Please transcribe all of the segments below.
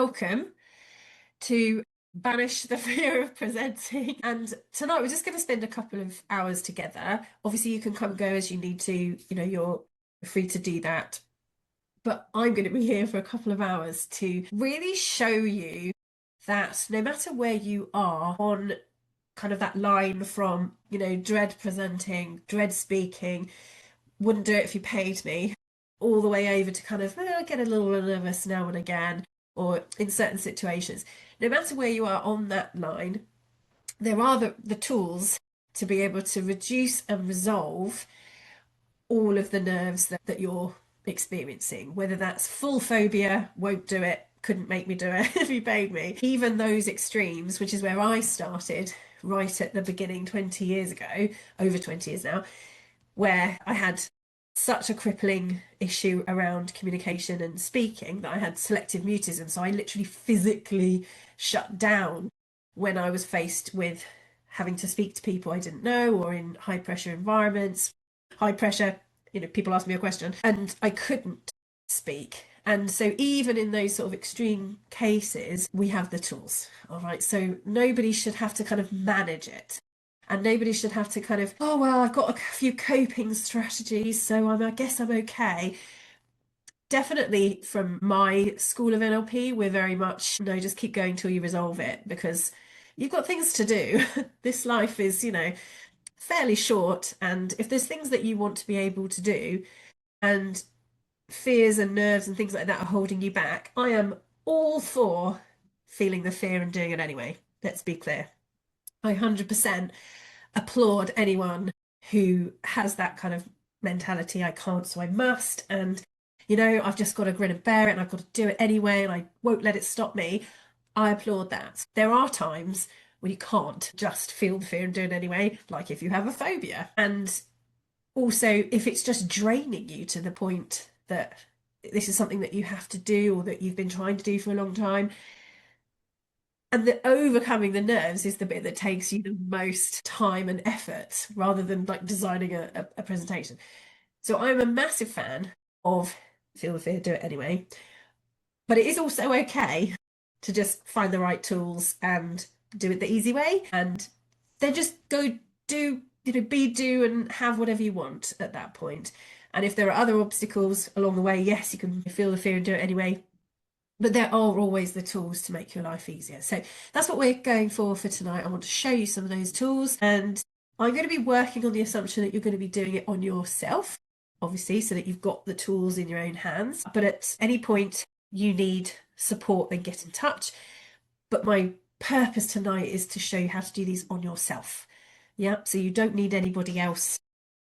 welcome to Banish the Fear of Presenting. And tonight we're just going to spend a couple of hours together. Obviously, you can come and go as you need to, you're free to do that. But I'm going to be here for a couple of hours to really show you that no matter where you are on kind of that line from, dread presenting, dread speaking, wouldn't do it if you paid me, all the way over to kind of, I get a little nervous now and again, or in certain situations. No matter where you are on that line, there are the tools to be able to reduce and resolve all of the nerves that you're experiencing, whether that's full phobia, won't do it, couldn't make me do it if you paid me. Even those extremes, which is where I started right at the beginning 20 years ago, over 20 years now, where I had such a crippling issue around communication and speaking that I had selective mutism. So I literally physically shut down when I was faced with having to speak to people I didn't know or in high pressure environments. High pressure, people ask me a question and I couldn't speak. And so even in those sort of extreme cases, we have the tools. All right. So nobody should have to kind of manage it. And nobody should have to kind of, oh, well, I've got a few coping strategies, so I guess I'm okay. Definitely from my school of NLP, we're very much, no, just keep going till you resolve it because you've got things to do. This life is, fairly short. And if there's things that you want to be able to do and fears and nerves and things like that are holding you back, I am all for feeling the fear and doing it anyway. Let's be clear. I 100% applaud anyone who has that kind of mentality. I can't, so I must. And, I've just got to grin and bear it and I've got to do it anyway and I won't let it stop me. I applaud that. There are times when you can't just feel the fear and do it anyway, like if you have a phobia. And also, if it's just draining you to the point that this is something that you have to do or that you've been trying to do for a long time, and the overcoming the nerves is the bit that takes you the most time and effort rather than like designing a presentation. So I'm a massive fan of feel the fear, do it anyway. But it is also okay to just find the right tools and do it the easy way and then just go do, do and have whatever you want at that point. And if there are other obstacles along the way, yes, you can feel the fear and do it anyway. But there are always the tools to make your life easier. So that's what we're going for tonight. I want to show you some of those tools. And I'm going to be working on the assumption that you're going to be doing it on yourself, obviously, so that you've got the tools in your own hands. But at any point you need support, then get in touch. But my purpose tonight is to show you how to do these on yourself. Yeah, so you don't need anybody else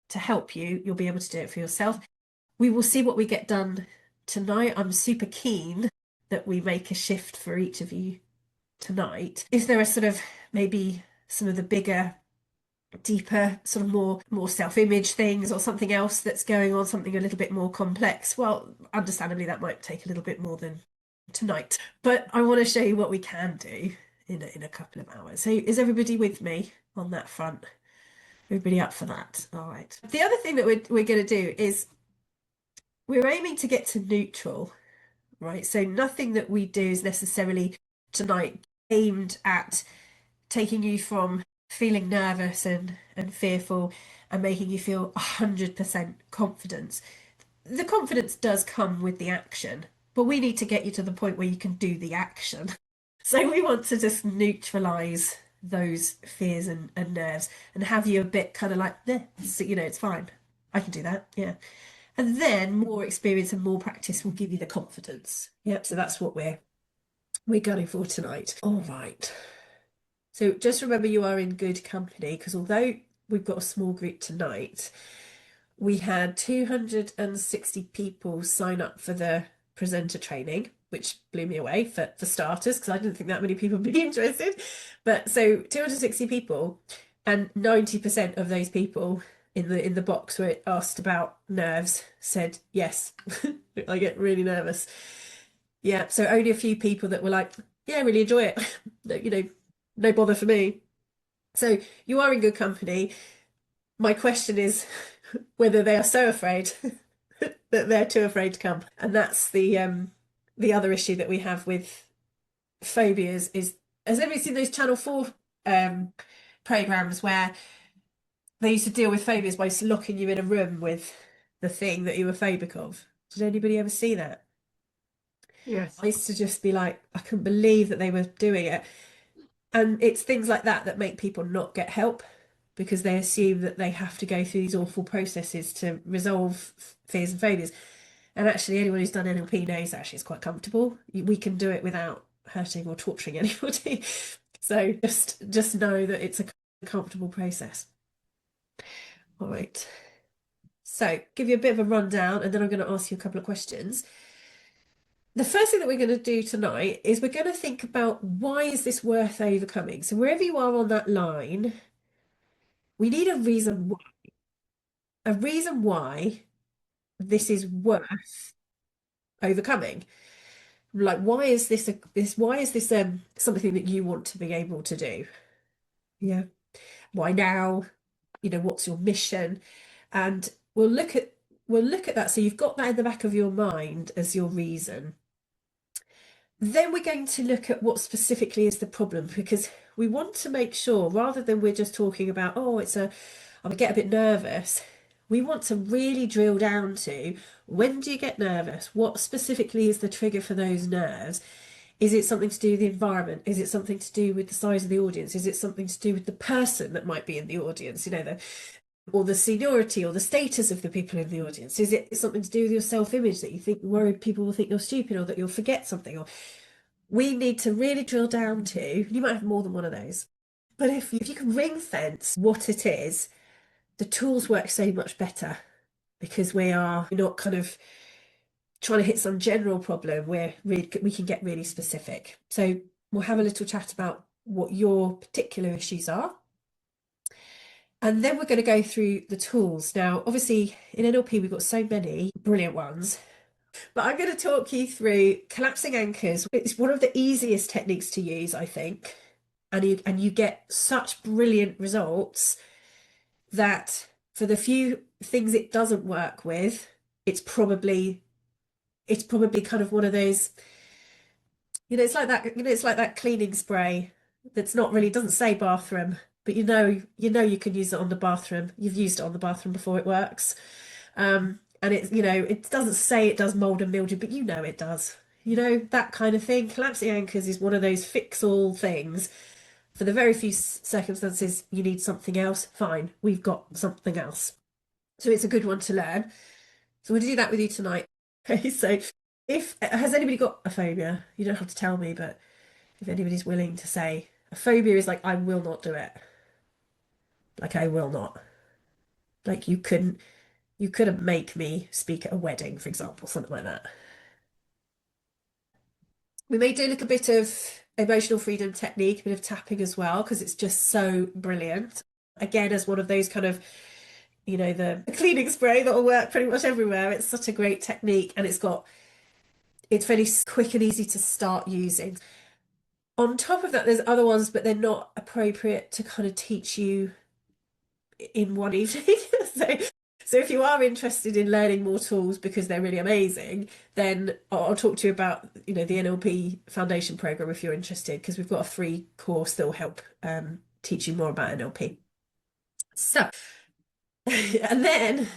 to help you. You'll be able to do it for yourself. We will see what we get done tonight. I'm super keen that we make a shift for each of you tonight. If there are sort of maybe some of the bigger, deeper, sort of more self-image things or something else that's going on, something a little bit more complex, well, understandably that might take a little bit more than tonight. But I want to show you what we can do in a couple of hours. So is everybody with me on that front? Everybody up for that? All right. The other thing that we're going to do is we're aiming to get to neutral. Right, so nothing that we do is necessarily tonight aimed at taking you from feeling nervous and fearful and making you feel 100% confidence. The confidence does come with the action, but we need to get you to the point where you can do the action. So we want to just neutralize those fears and nerves and have you a bit kind of like, so, it's fine. I can do that. Yeah. And then more experience and more practice will give you the confidence. Yep, so that's what we're going for tonight. All right. So just remember you are in good company because although we've got a small group tonight, we had 260 people sign up for the presenter training, which blew me away for starters because I didn't think that many people would be interested. But so 260 people and 90% of those people in the box where it asked about nerves said yes. I get really nervous. Yeah, so only a few people that were like, yeah, I really enjoy it. No bother for me. So you are in good company. My question is whether they are so afraid that they're too afraid to come. And that's the other issue that we have with phobias is, has anybody seen those Channel 4 um, programs where they used to deal with phobias by locking you in a room with the thing that you were phobic of? Did anybody ever see that? Yes. I used to just be like, I couldn't believe that they were doing it. And it's things like that that make people not get help because they assume that they have to go through these awful processes to resolve fears and phobias. And actually, anyone who's done NLP knows actually it's quite comfortable. We can do it without hurting or torturing anybody. So just know that it's a comfortable process. All right. So give you a bit of a rundown, and then I'm going to ask you a couple of questions. The first thing that we're going to do tonight is we're going to think about, why is this worth overcoming? So wherever you are on that line, we need a reason why this is worth overcoming. Like, why is this something that you want to be able to do? Yeah. Why now? What's your mission? And we'll look at that. So you've got that in the back of your mind as your reason. Then we're going to look at what specifically is the problem, because we want to make sure, rather than we're just talking about, oh, I get a bit nervous. We want to really drill down to, when do you get nervous? What specifically is the trigger for those nerves? Is it something to do with the environment? Is it something to do with the size of the audience? Is it something to do with the person that might be in the audience? Or the seniority or the status of the people in the audience? Is it something to do with your self-image, that you think worried people will think you're stupid, or that you'll forget something? Or we need to really drill down to, you might have more than one of those. But if you can ring fence what it is, the tools work so much better, because we're not kind of trying to hit some general problem. We can get really specific. So we'll have a little chat about what your particular issues are. And then we're going to go through the tools. Now, obviously, in NLP, we've got so many brilliant ones, but I'm going to talk you through collapsing anchors. It's one of the easiest techniques to use, I think. And you get such brilliant results that for the few things it doesn't work with, it's probably kind of one of those, it's like that cleaning spray that's not really, doesn't say bathroom, but you can use it on the bathroom. You've used it on the bathroom before, it works. And it doesn't say it does mold and mildew, but it does. That kind of thing. Collapsing anchors is one of those fix-all things. For the very few circumstances you need something else, fine, we've got something else. So it's a good one to learn. So we'll do that with you tonight. Okay, so if has anybody got a phobia? You don't have to tell me, but if anybody's willing to say, a phobia is like, I will not do it. Like, I will not. Like, you couldn't make me speak at a wedding, for example, something like that. We may do a little bit of emotional freedom technique, a bit of tapping as well, because it's just so brilliant. Again, as one of those kind of, the cleaning spray that will work pretty much everywhere. It's such a great technique, and it's fairly quick and easy to start using. On top of that, there's other ones, but they're not appropriate to kind of teach you in one evening. So if you are interested in learning more tools because they're really amazing, then I'll talk to you about, the NLP Foundation Programme if you're interested, because we've got a free course that will help teach you more about NLP. So, and then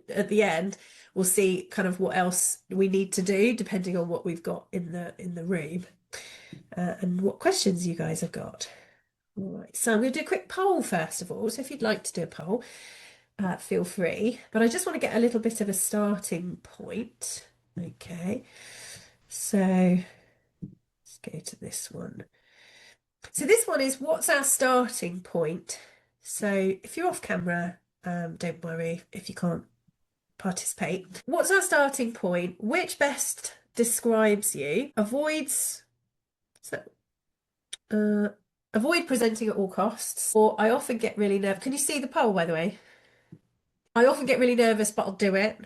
at the end, we'll see kind of what else we need to do depending on what we've got in the room, and what questions you guys have got. All right, so I'm going to do a quick poll first of all. So if you'd like to do a poll, feel free. But I just want to get a little bit of a starting point. Okay, so let's go to this one. So this one is, what's our starting point? So if you're off camera, don't worry if you can't participate. What's our starting point? Which best describes you? Avoid presenting at all costs, or I often get really nervous. Can you see the poll, by the way? I often get really nervous, but I'll do it.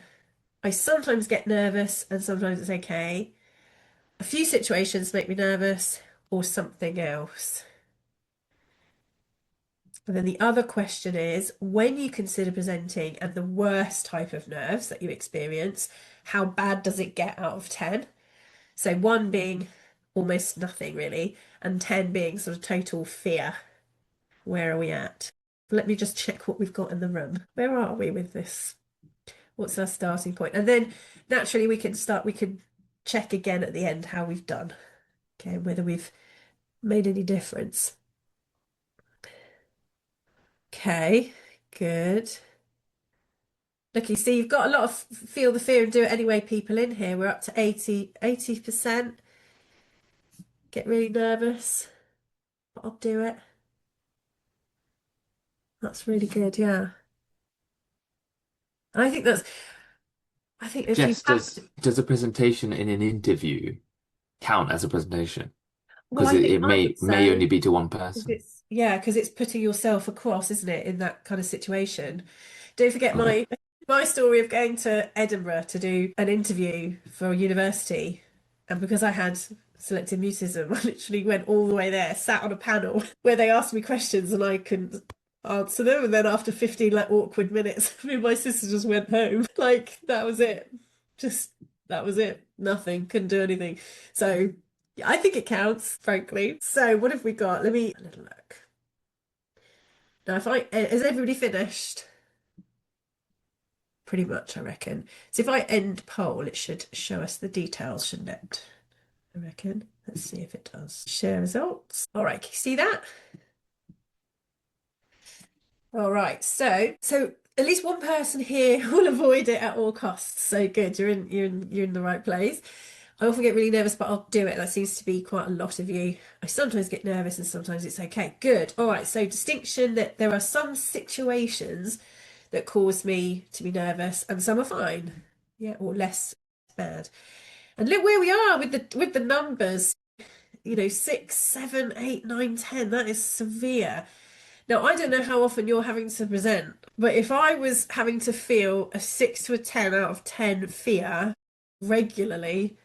I sometimes get nervous and sometimes it's okay. A few situations make me nervous, or something else. And then the other question is, when you consider presenting and the worst type of nerves that you experience, how bad does it get out of 10? So 1 being almost nothing really, and 10 being sort of total fear. Where are we at? Let me just check what we've got in the room. Where are we with this? What's our starting point? And then naturally we can check again at the end how we've done. Okay, whether we've made any difference. Okay, good. Look, you see, you've got a lot of feel the fear and do it anyway people in here. We're up to 80%. Get really nervous, but I'll do it. That's really good, yeah. And I think if you Jess, have to, does a presentation in an interview count as a presentation? well, Because I it think may so. only be to one 'Cause person. because it's putting yourself across, isn't it, in that kind of situation. Don't forget Okay. my story of going to Edinburgh to do an interview for a university, and because I had selective mutism, I literally went all the way there, sat on a panel where they asked me questions and I couldn't answer them, and then after 15 like awkward minutes, me and my sister just went home. Like that was it. Just that was it. Nothing. Couldn't do anything. So yeah, I think it counts, frankly. So what have we got? Let me have a little look. Now, if I has everybody finished? Pretty much, I reckon. So if I end poll, it should show us the details, shouldn't it? I reckon. Let's see if it does. Share results. All right, can you see that? All right, so at least one person here will avoid it at all costs. So good, you're in the right place. I often get really nervous, but I'll do it. That seems to be quite a lot of you. I sometimes get nervous and sometimes it's okay. Good. All right, so distinction that there are some situations that cause me to be nervous and some are fine. Yeah, or less bad. And look where we are with the numbers, 6, 7, 8, 9, 10. That is severe. Now, I don't know how often you're having to present, but if I was having to feel a 6 to a 10 out of 10 fear regularly,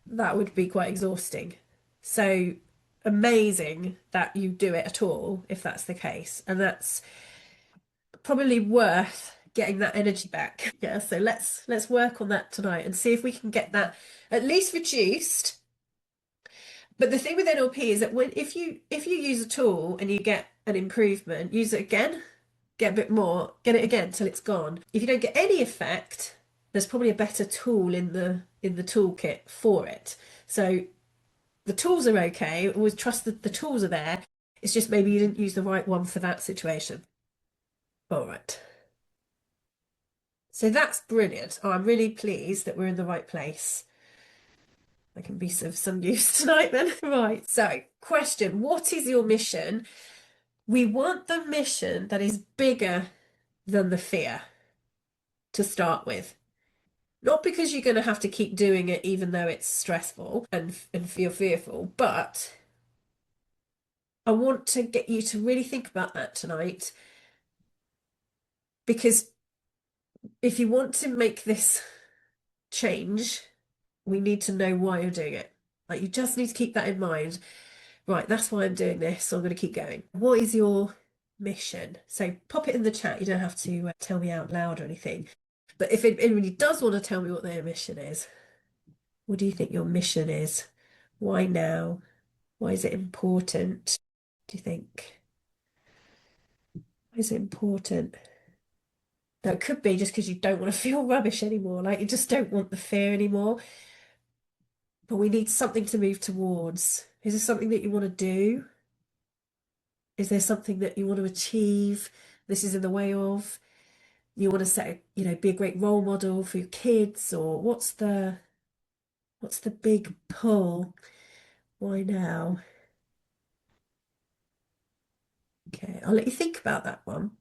that would be quite exhausting. So amazing that you do it at all, if that's the case. And that's probably worth getting that energy back. Yeah, so let's work on that tonight and see if we can get that at least reduced. But the thing with NLP is that when if you use a tool and you get an improvement, use it again, get a bit more, get it again till it's gone. If you don't get any effect, there's probably a better tool in the toolkit for it. So the tools are okay. Always trust that the tools are there. It's just maybe you didn't use the right one for that situation. All right. So that's brilliant. Oh, I'm really pleased that we're in the right place. I can be of some use tonight then. Right. So, question, what is your mission? We want the mission that is bigger than the fear to start with. Not because you're going to have to keep doing it even though it's stressful and feel fearful, but I want to get you to really think about that tonight because if you want to make this change, we need to know why you're doing it. Like you just need to keep that in mind. Right, that's why I'm doing this, so I'm going to keep going. What is your mission? So pop it in the chat. You don't have to tell me out loud or anything. But if anybody does want to tell me what their mission is, what do you think your mission is? Why now? Why is it important? Do you think? Why is it important? Now, it could be just because you don't want to feel rubbish anymore, like you just don't want the fear anymore. But we need something to move towards. Is there something that you want to do? Is there something that you want to achieve? This is in the way of you want to be a great role model for your kids, or what's the big pull? Why now? Okay, I'll let you think about that one.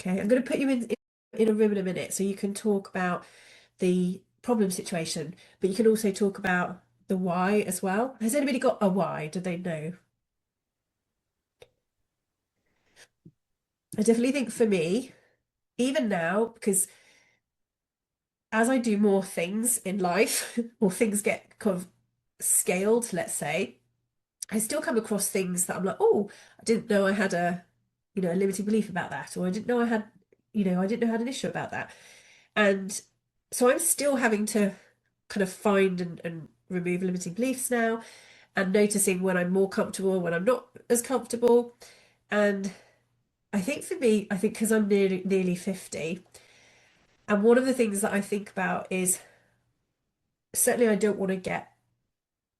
Okay, I'm going to put you in a room in a minute so you can talk about the problem situation, but you can also talk about the why as well. Has anybody got a why? Do they know? I definitely think for me, even now, because as I do more things in life, or things get kind of scaled, let's say, I still come across things that I'm like, oh, I didn't know I had a limiting belief about that, or I didn't know I didn't know I had an issue about that. And so I'm still having to kind of find and remove limiting beliefs now. and noticing when I'm more comfortable, when I'm not as comfortable. And I think for me, I think because I'm nearly 50, and one of the things that I think about is certainly I don't want to get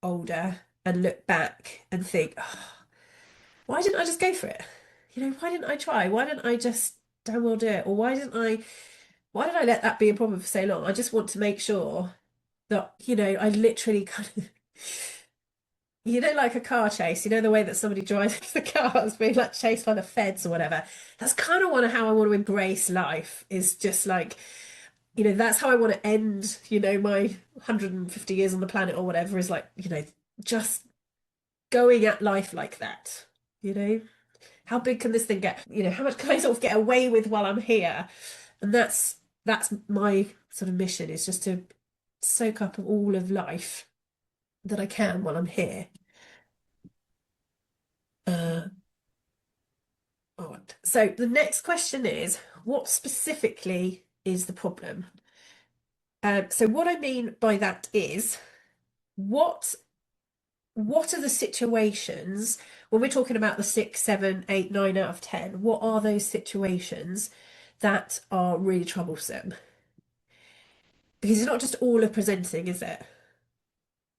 older and look back and think, oh, why didn't I just go for it? Why didn't I try? Why didn't I just damn well do it? Or why did I let that be a problem for so long? I just want to make sure that, I literally kind of, like a car chase, the way that somebody drives the cars being like chased by the feds or whatever. That's kind of how I want to embrace life, is just like, that's how I want to end, my 150 years on the planet or whatever, is like, just going at life like that, you know? How big can this thing get? How much can I sort of get away with while I'm here? And that's my sort of mission, is just to soak up all of life that I can while I'm here. Uh, all right. So the next question is, what specifically is the problem? So what I mean by that is, what what are the situations when we're talking about the 6, 7, 8, 9 out of 10? What are those situations that are really troublesome? Because it's not just all of presenting, is it?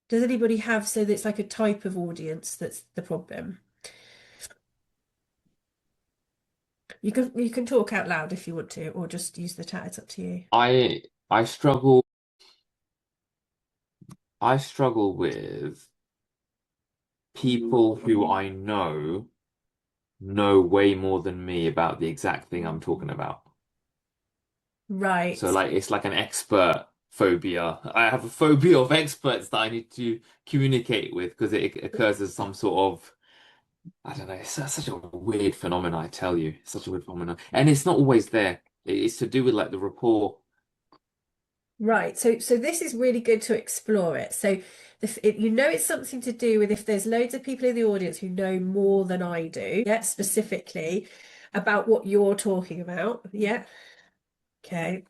Does anybody have, so that it's like a type of audience that's the problem? You can talk out loud if you want to, or just use the chat. It's up to you. I struggle with people who I know way more than me about the exact thing I'm talking about. Right. So like it's like an expert phobia. I have a phobia of experts that I need to communicate with because it occurs as some sort of, I don't know, it's such a weird phenomenon, I tell you. It's such a weird phenomenon. And it's not always there. It's to do with like the rapport. Right. So this is really good to explore it. So it's something to do with, if there's loads of people in the audience who know more than I do, yeah, specifically about what you're talking about. Yeah. Okay.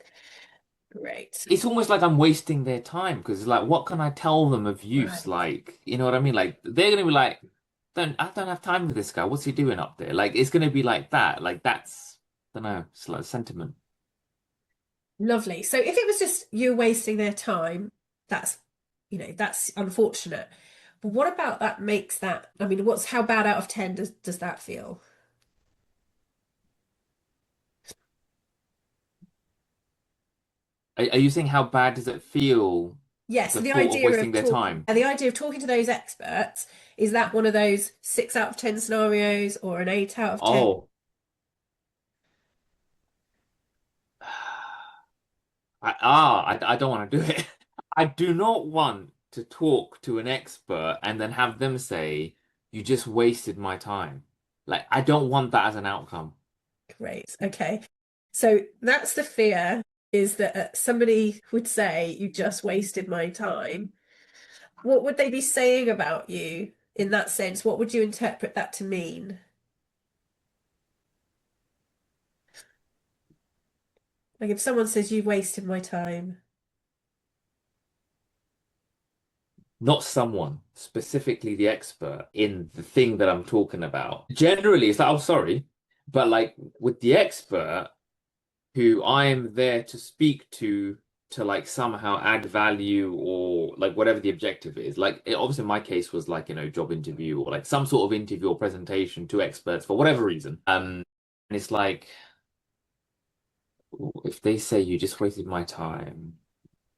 Great. It's almost like I'm wasting their time because it's like, what can I tell them of use? Right. Like, you know what I mean? Like they're gonna be like, I don't have time for this guy. What's he doing up there? Like it's gonna be like that. Like that's, I don't know, it's like sentiment. Lovely. So if it was just you wasting their time, that's, that's unfortunate. But what about that makes that, I mean, how bad out of 10 does that feel? Are you saying how bad does it feel, Yeah, so the thought of wasting their time? the idea of talking to those experts, is that one of those 6 out of 10 scenarios, or an 8 out of 10? Oh, I don't want to do it. I do not want to talk to an expert and then have them say, you just wasted my time. Like, I don't want that as an outcome. Great. Okay. So that's the fear, is that somebody would say, you just wasted my time. What would they be saying about you in that sense? What would you interpret that to mean? Like if someone says, you've wasted my time. Not someone, specifically the expert in the thing that I'm talking about. Generally, it's like, oh, sorry. But like with the expert who I am there to speak to like somehow add value or like whatever the objective is. Like obviously my case was like, job interview or like some sort of interview or presentation to experts for whatever reason. And it's like, if they say you just wasted my time,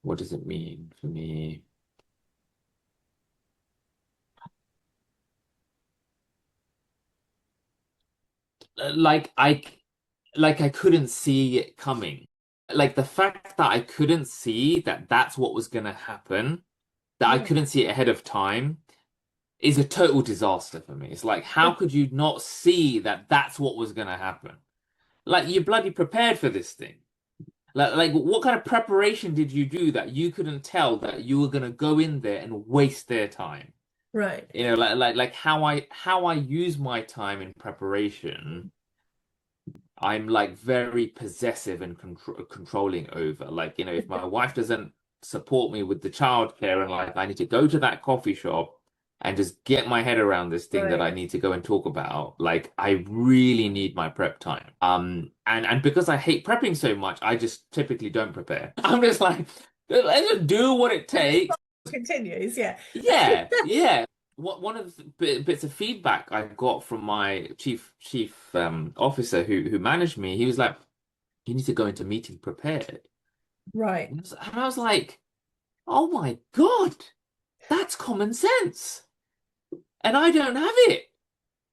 what does it mean for me? Like I couldn't see it coming. Like the fact that I couldn't see that that's what was gonna happen, that I Yeah. couldn't see it ahead of time, is a total disaster for me. It's like, how could you not see that that's what was gonna happen? Like you bloody prepared for this thing. Like what kind of preparation did you do that you couldn't tell that you were gonna go in there and waste their time? Right. Like how I use my time in preparation. I'm like very possessive and controlling over. Like, if my wife doesn't support me with the childcare and like I need to go to that coffee shop, and just get my head around this thing that I Right. need to go and talk about, like I really need my prep time. And because I hate prepping so much, I just typically don't prepare. I'm just like, let's just do what it takes. Continues, yeah. Yeah, yeah. What one of the bits of feedback I got from my chief officer who managed me, he was like, "You need to go into meeting prepared." Right, And I was like, "Oh my God, that's common sense, and I don't have it.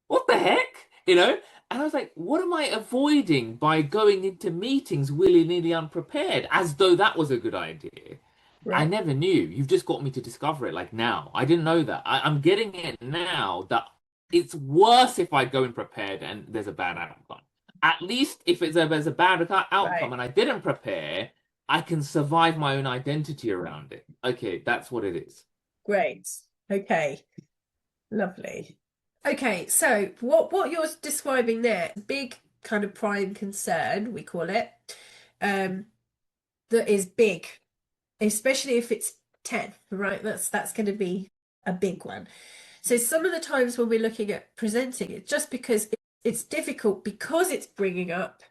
What the heck?" You know? And I was like, "What am I avoiding by going into meetings willy-nilly unprepared, as though that was a good idea?" I right, never knew. You've just got me to discover it like now. I didn't know that. I'm getting it now that it's worse if I go in prepared and there's a bad outcome. At least if there's a bad outcome right. and I didn't prepare, I can survive my own identity around it. Okay, that's what it is. Great. Okay, lovely. Okay, so what you're describing there, big kind of prime concern, we call it, um, that is big, especially if it's 10, right? That's going to be a big one. So some of the times when we're looking at presenting, it's just because it's difficult because it's bringing up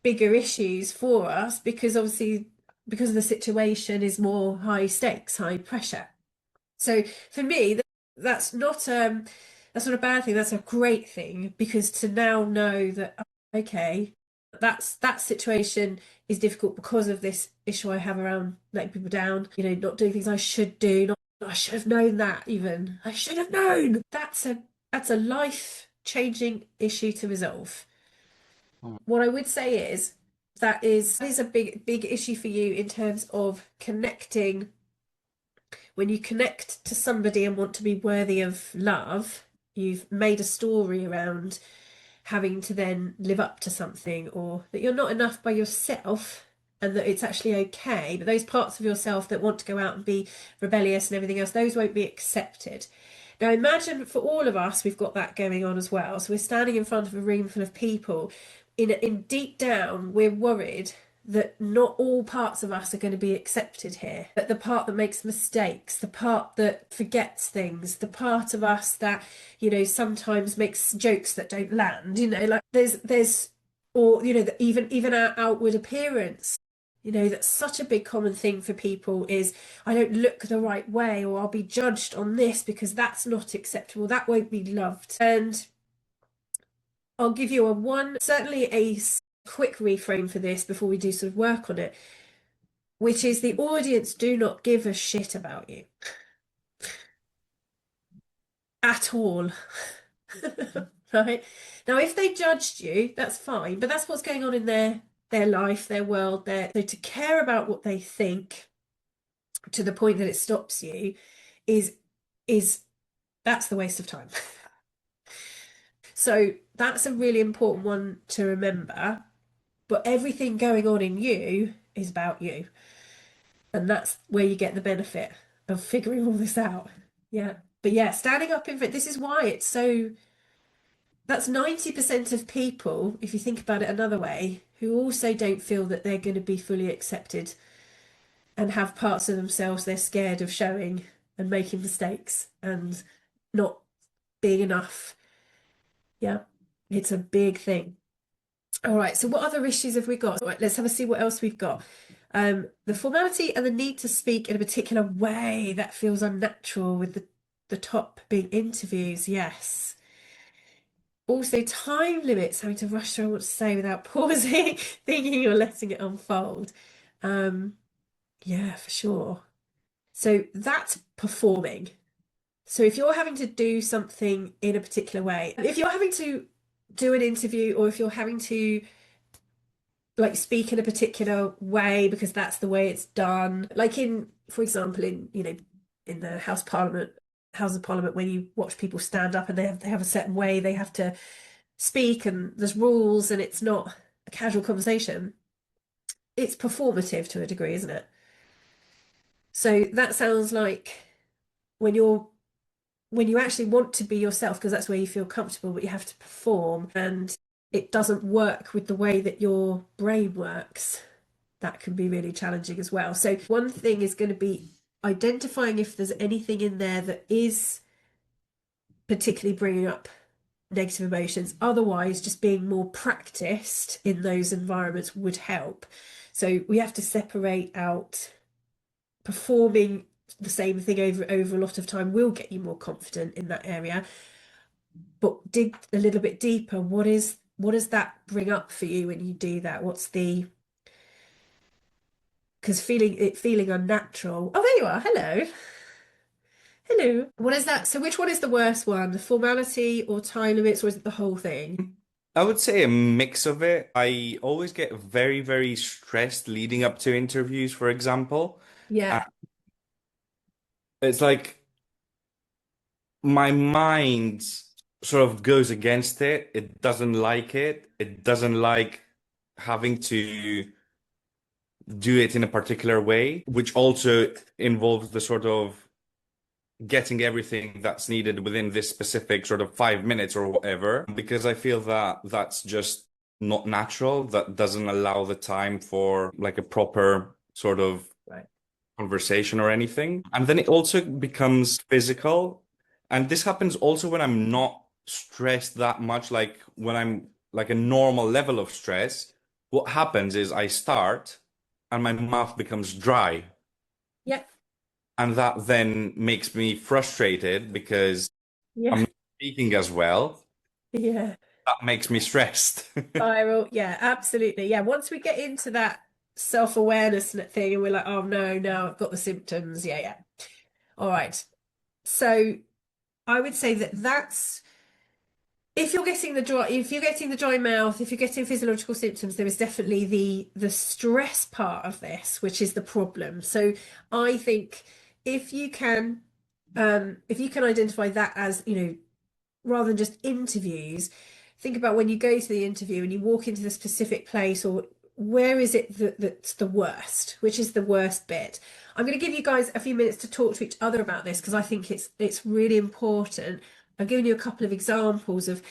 bigger issues for us because obviously because the situation is more high stakes, high pressure. So for me, that's not a bad thing. That's a great thing because to now know that okay, that situation is difficult because of this issue I have around letting people down, not doing things I should do, not I should have known that even. I should have known. That's a life-changing issue to resolve. Oh, What I would say is that is a big issue for you in terms of connecting. When you connect to somebody and want to be worthy of love, you've made a story around having to then live up to something, or that you're not enough by yourself and that it's actually okay. But those parts of yourself that want to go out and be rebellious and everything else, those won't be accepted. Now, imagine for all of us, we've got that going on as well. So we're standing in front of a room full of people. In deep down, we're worried that not all parts of us are going to be accepted here. That the part that makes mistakes, the part that forgets things, the part of us that, sometimes makes jokes that don't land, like there's or even our outward appearance. That's such a big common thing for people is I don't look the right way or I'll be judged on this because that's not acceptable. That won't be loved. And I'll give you certainly a quick reframe for this before we do sort of work on it, which is the audience do not give a shit about you at all. Right? Now, if they judged you, that's fine, but that's what's going on in their life, their world, so to care about what they think to the point that it stops you is is that's the waste of time. So that's a really important one to remember. But everything going on in you is about you. And that's where you get the benefit of figuring all this out. Yeah. But yeah, standing up in front, this is why it's so, that's 90% of people, if you think about it another way, who also don't feel that they're going to be fully accepted and have parts of themselves they're scared of showing and making mistakes and not being enough. Yeah. It's a big thing. All right, so what other issues have we got? All right, let's have a see what else we've got. The formality and the need to speak in a particular way that feels unnatural with the top being interviews, yes. Also, time limits, having to rush through what to say without pausing, thinking or letting it unfold. Um, yeah, for sure. So that's performing. So if you're having to do something in a particular way, if you're having to do an interview or if you're having to like speak in a particular way because that's the way it's done. Like for example, in the House of Parliament, when you watch people stand up and they have a certain way they have to speak and there's rules and it's not a casual conversation. It's performative to a degree, isn't it? So that sounds like when you actually want to be yourself, because that's where you feel comfortable, but you have to perform and it doesn't work with the way that your brain works. That can be really challenging as well. So one thing is going to be identifying if there's anything in there that is particularly bringing up negative emotions. Otherwise, just being more practiced in those environments would help. So we have to separate out performing the same thing over a lot of time will get you more confident in that area. But dig a little bit deeper. What does that bring up for you when you do that? Because feeling unnatural. Oh, there you are. Hello. Hello. What is that? So which one is the worst one? The formality or time limits, or is it the whole thing? I would say a mix of it. I always get very, very stressed leading up to interviews, for example. And Yeah. it's like my mind sort of goes against it. It doesn't like it. It doesn't like having to do it in a particular way, which also involves the sort of getting everything that's needed within this specific sort of 5 minutes or whatever, because I feel that that's just not natural. That doesn't allow the time for like a proper sort of Right. conversation or anything. And then it also becomes physical. And this happens also when I'm not stressed that much, like when I'm like a normal level of stress. What happens is I start and my mouth becomes dry. Yeah. And that then makes me frustrated because I'm Yeah. not speaking as well. Yeah. That makes me stressed. Spiral. Yeah, absolutely. Yeah. Once we get into that self-awareness thing and we're like, oh no, no, I've got the symptoms. Yeah, yeah. All right. So I would say that's if you're getting the dry mouth, if you're getting physiological symptoms, there is definitely the stress part of this, which is the problem. So I think if you can if you can identify that as, rather than just interviews, think about when you go to the interview and you walk into the specific place, or where is it that's the worst, which is the worst bit. I'm going to give you guys a few minutes to talk to each other about this because I think it's really important. I've given you a couple of examples of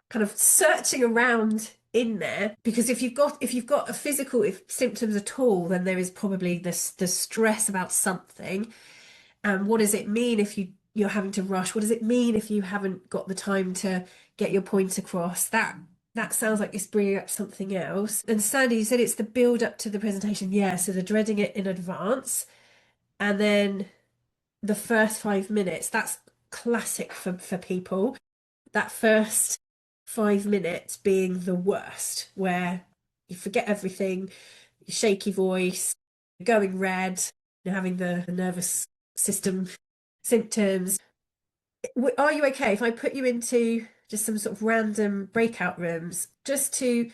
kind of searching around in there, because if you've got a physical if symptoms at all, then there is probably this the stress about something. And what does it mean if you're having to rush? What does it mean if you haven't got the time to get your point across? That sounds like it's bringing up something else. And Sandy, you said it's the build up to the presentation. Yeah, so the dreading it in advance, and then the first 5 minutes. That's classic for people. That first 5 minutes being the worst, where you forget everything, your shaky voice, going red, you're having the nervous system symptoms. Are you okay if I put you into just some sort of random breakout rooms, just to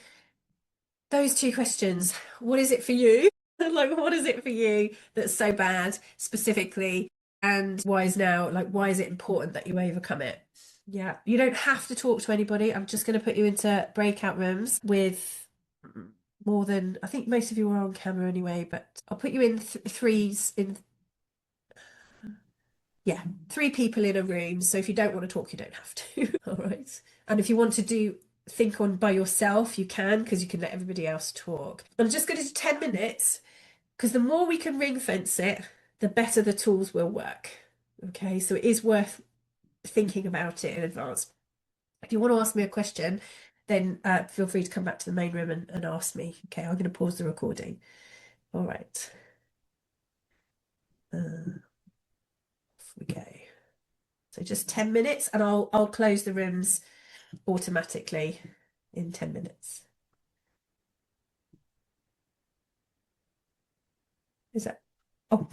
those two questions? What is it for you? Like, what is it for you that's so bad specifically? And why is now, like, why is it important that you overcome it? Yeah, you don't have to talk to anybody. I'm just going to put you into breakout rooms with more than, I think most of you are on camera anyway, but I'll put you in threes in, yeah, three people in a room. So if you don't want to talk, you don't have to. All right. And if you want to think on by yourself, you can, because you can let everybody else talk. I'm just going to do 10 minutes, because the more we can ring fence it, the better the tools will work. Okay, so it is worth thinking about it in advance. If you want to ask me a question, then feel free to come back to the main room and ask me. Okay, I'm going to pause the recording. All right. Off we go. So just 10 minutes, and I'll close the rooms automatically in 10 minutes. Is that? Oh,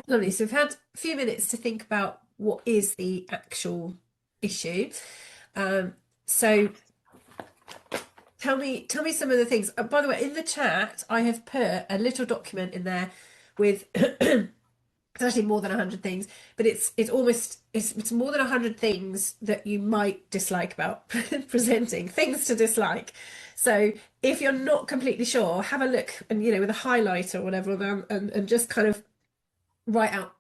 lovely. So we've had a few minutes to think about what is the actual issue. So tell me some of the things. By the way, in the chat, I have put a little document in there with it's actually more than 100 things, but it's more than 100 things that you might dislike about presenting, things to dislike. So if you're not completely sure, have a look, and with a highlighter or whatever, and just kind of write out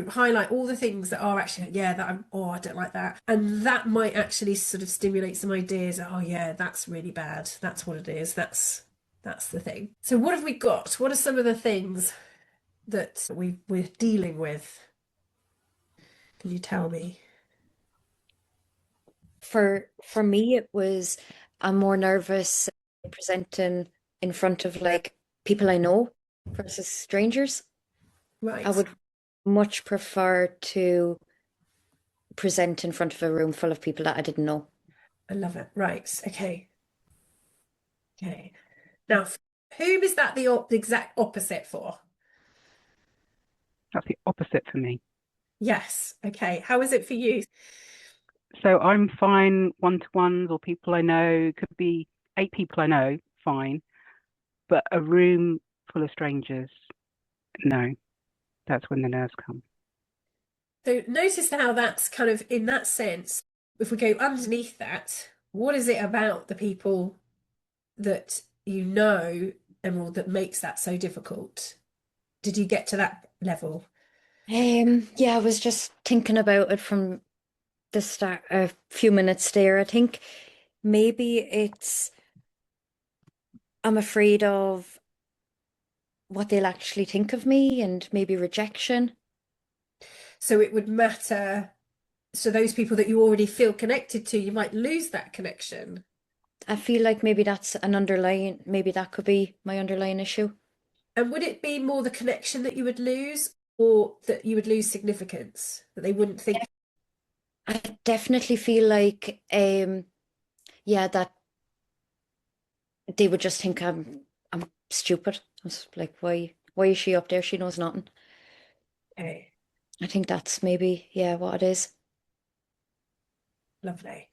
highlight all the things that are actually, yeah, I don't like that. And that might actually sort of stimulate some ideas. Oh yeah, that's really bad. That's what it is. That's the thing. So what have we got? What are some of the things that we're dealing with? Can you tell me? For me, it was I'm more nervous presenting in front of like people I know versus strangers. I Right. would much prefer to present in front of a room full of people that I didn't know. I love it. Right. Okay. Okay. Now, whom is that the exact opposite for? That's the opposite for me. Yes. Okay. How is it for you? So I'm fine one-to-ones or people I know. Could be 8 people I know, fine. But a room full of strangers, no. That's when the nerves come. So notice how that's kind of in that sense, if we go underneath that, what is it about the people that you know, Emerald, that makes that so difficult? Did you get to that level? Yeah, I was just thinking about it from the start, a few minutes there. I think maybe I'm afraid of what they'll actually think of me and maybe rejection. So it would matter. So those people that you already feel connected to, you might lose that connection. I feel like maybe maybe that could be my underlying issue. And would it be more the connection that you would lose, or that you would lose significance, that they wouldn't think? I definitely feel like, yeah, that they would just think I'm stupid. I was like, why is she up there? She knows nothing. Okay, I think that's maybe, yeah, what it is. lovely.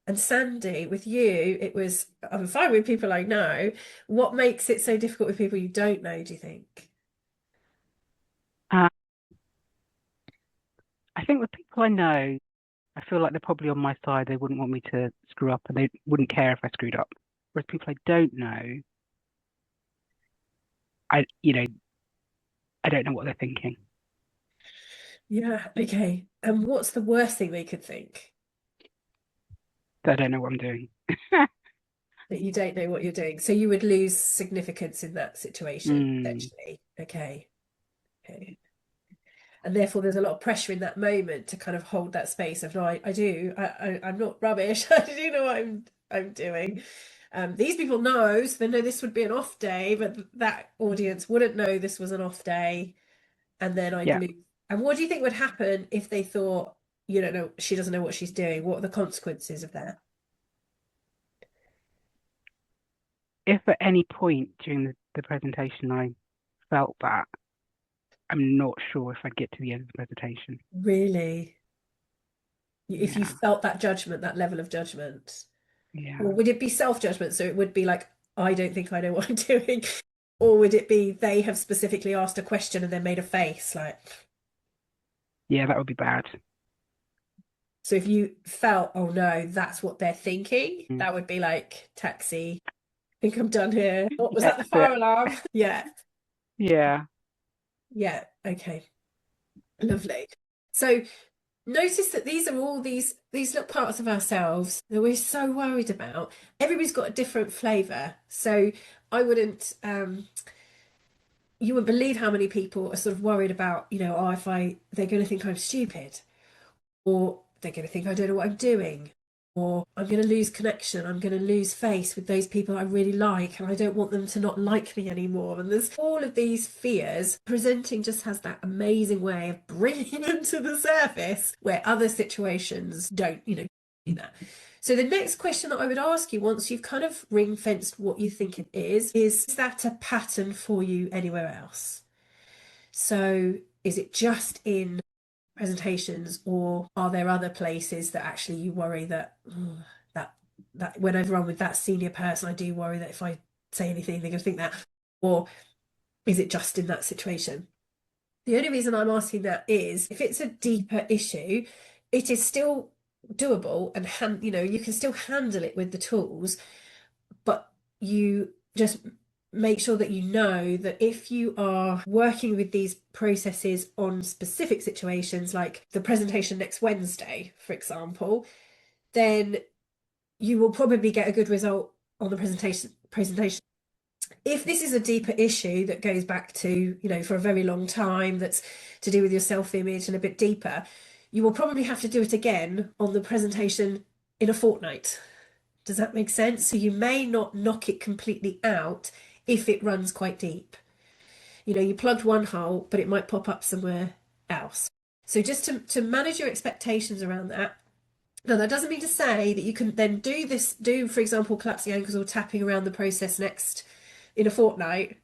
And Sandy, with you, it was, I'm fine with people I know. What makes it so difficult with people you don't know, do you think? I think with people I know, I feel like they're probably on my side. They wouldn't want me to screw up and they wouldn't care if I screwed up. Whereas people I don't know, I don't know what they're thinking. Yeah, okay. And what's the worst thing they could think? I don't know what I'm doing. That you don't know what you're doing. So you would lose significance in that situation, essentially. Okay. Okay. And therefore there's a lot of pressure in that moment to kind of hold that space of, no, I'm not rubbish. I do know what I'm doing. These people know, so they know this would be an off day, but that audience wouldn't know this was an off day. And then I'd lose. And what do you think would happen if they thought, you don't know, she doesn't know what she's doing? What are the consequences of that? If at any point during the presentation I felt that, I'm not sure if I'd get to the end of the presentation. Really? If you Yeah. felt that judgment, that level of judgment? Yeah. Or would it be self-judgment? So it would be like, I don't think I know what I'm doing. Or would it be they have specifically asked a question and then made a face like? Yeah, that would be bad. So if you felt, oh no, that's what they're thinking, that would be like, taxi, I think I'm done here. What was that, the fire alarm? Yeah. Yeah. Yeah. Okay. Lovely. So notice that these are all these little parts of ourselves that we're so worried about. Everybody's got a different flavour. So I wouldn't you would believe how many people are sort of worried about, oh, they're going to think I'm stupid, or they're going to think I don't know what I'm doing, or I'm going to lose connection, I'm going to lose face with those people I really like, and I don't want them to not like me anymore. And there's all of these fears. Presenting just has that amazing way of bringing them to the surface where other situations don't, do that. So the next question that I would ask you, once you've kind of ring-fenced what you think it is that a pattern for you anywhere else? So is it just in presentations, or are there other places that actually you worry that that whenever I'm with that senior person, I do worry that if I say anything, they're going to think that? Or is it just in that situation? The only reason I'm asking that is if it's a deeper issue, it is still doable, and you can still handle it with the tools, but you just make sure that you know that if you are working with these processes on specific situations, like the presentation next Wednesday, for example, then you will probably get a good result on the presentation. If this is a deeper issue that goes back to, for a very long time, that's to do with your self-image and a bit deeper, you will probably have to do it again on the presentation in a fortnight. Does that make sense? So you may not knock it completely out if it runs quite deep. You know, you plugged one hole, but it might pop up somewhere else. So just to manage your expectations around that. Now, that doesn't mean to say that you can then do, for example, collapsing ankles or tapping around the process next in a fortnight.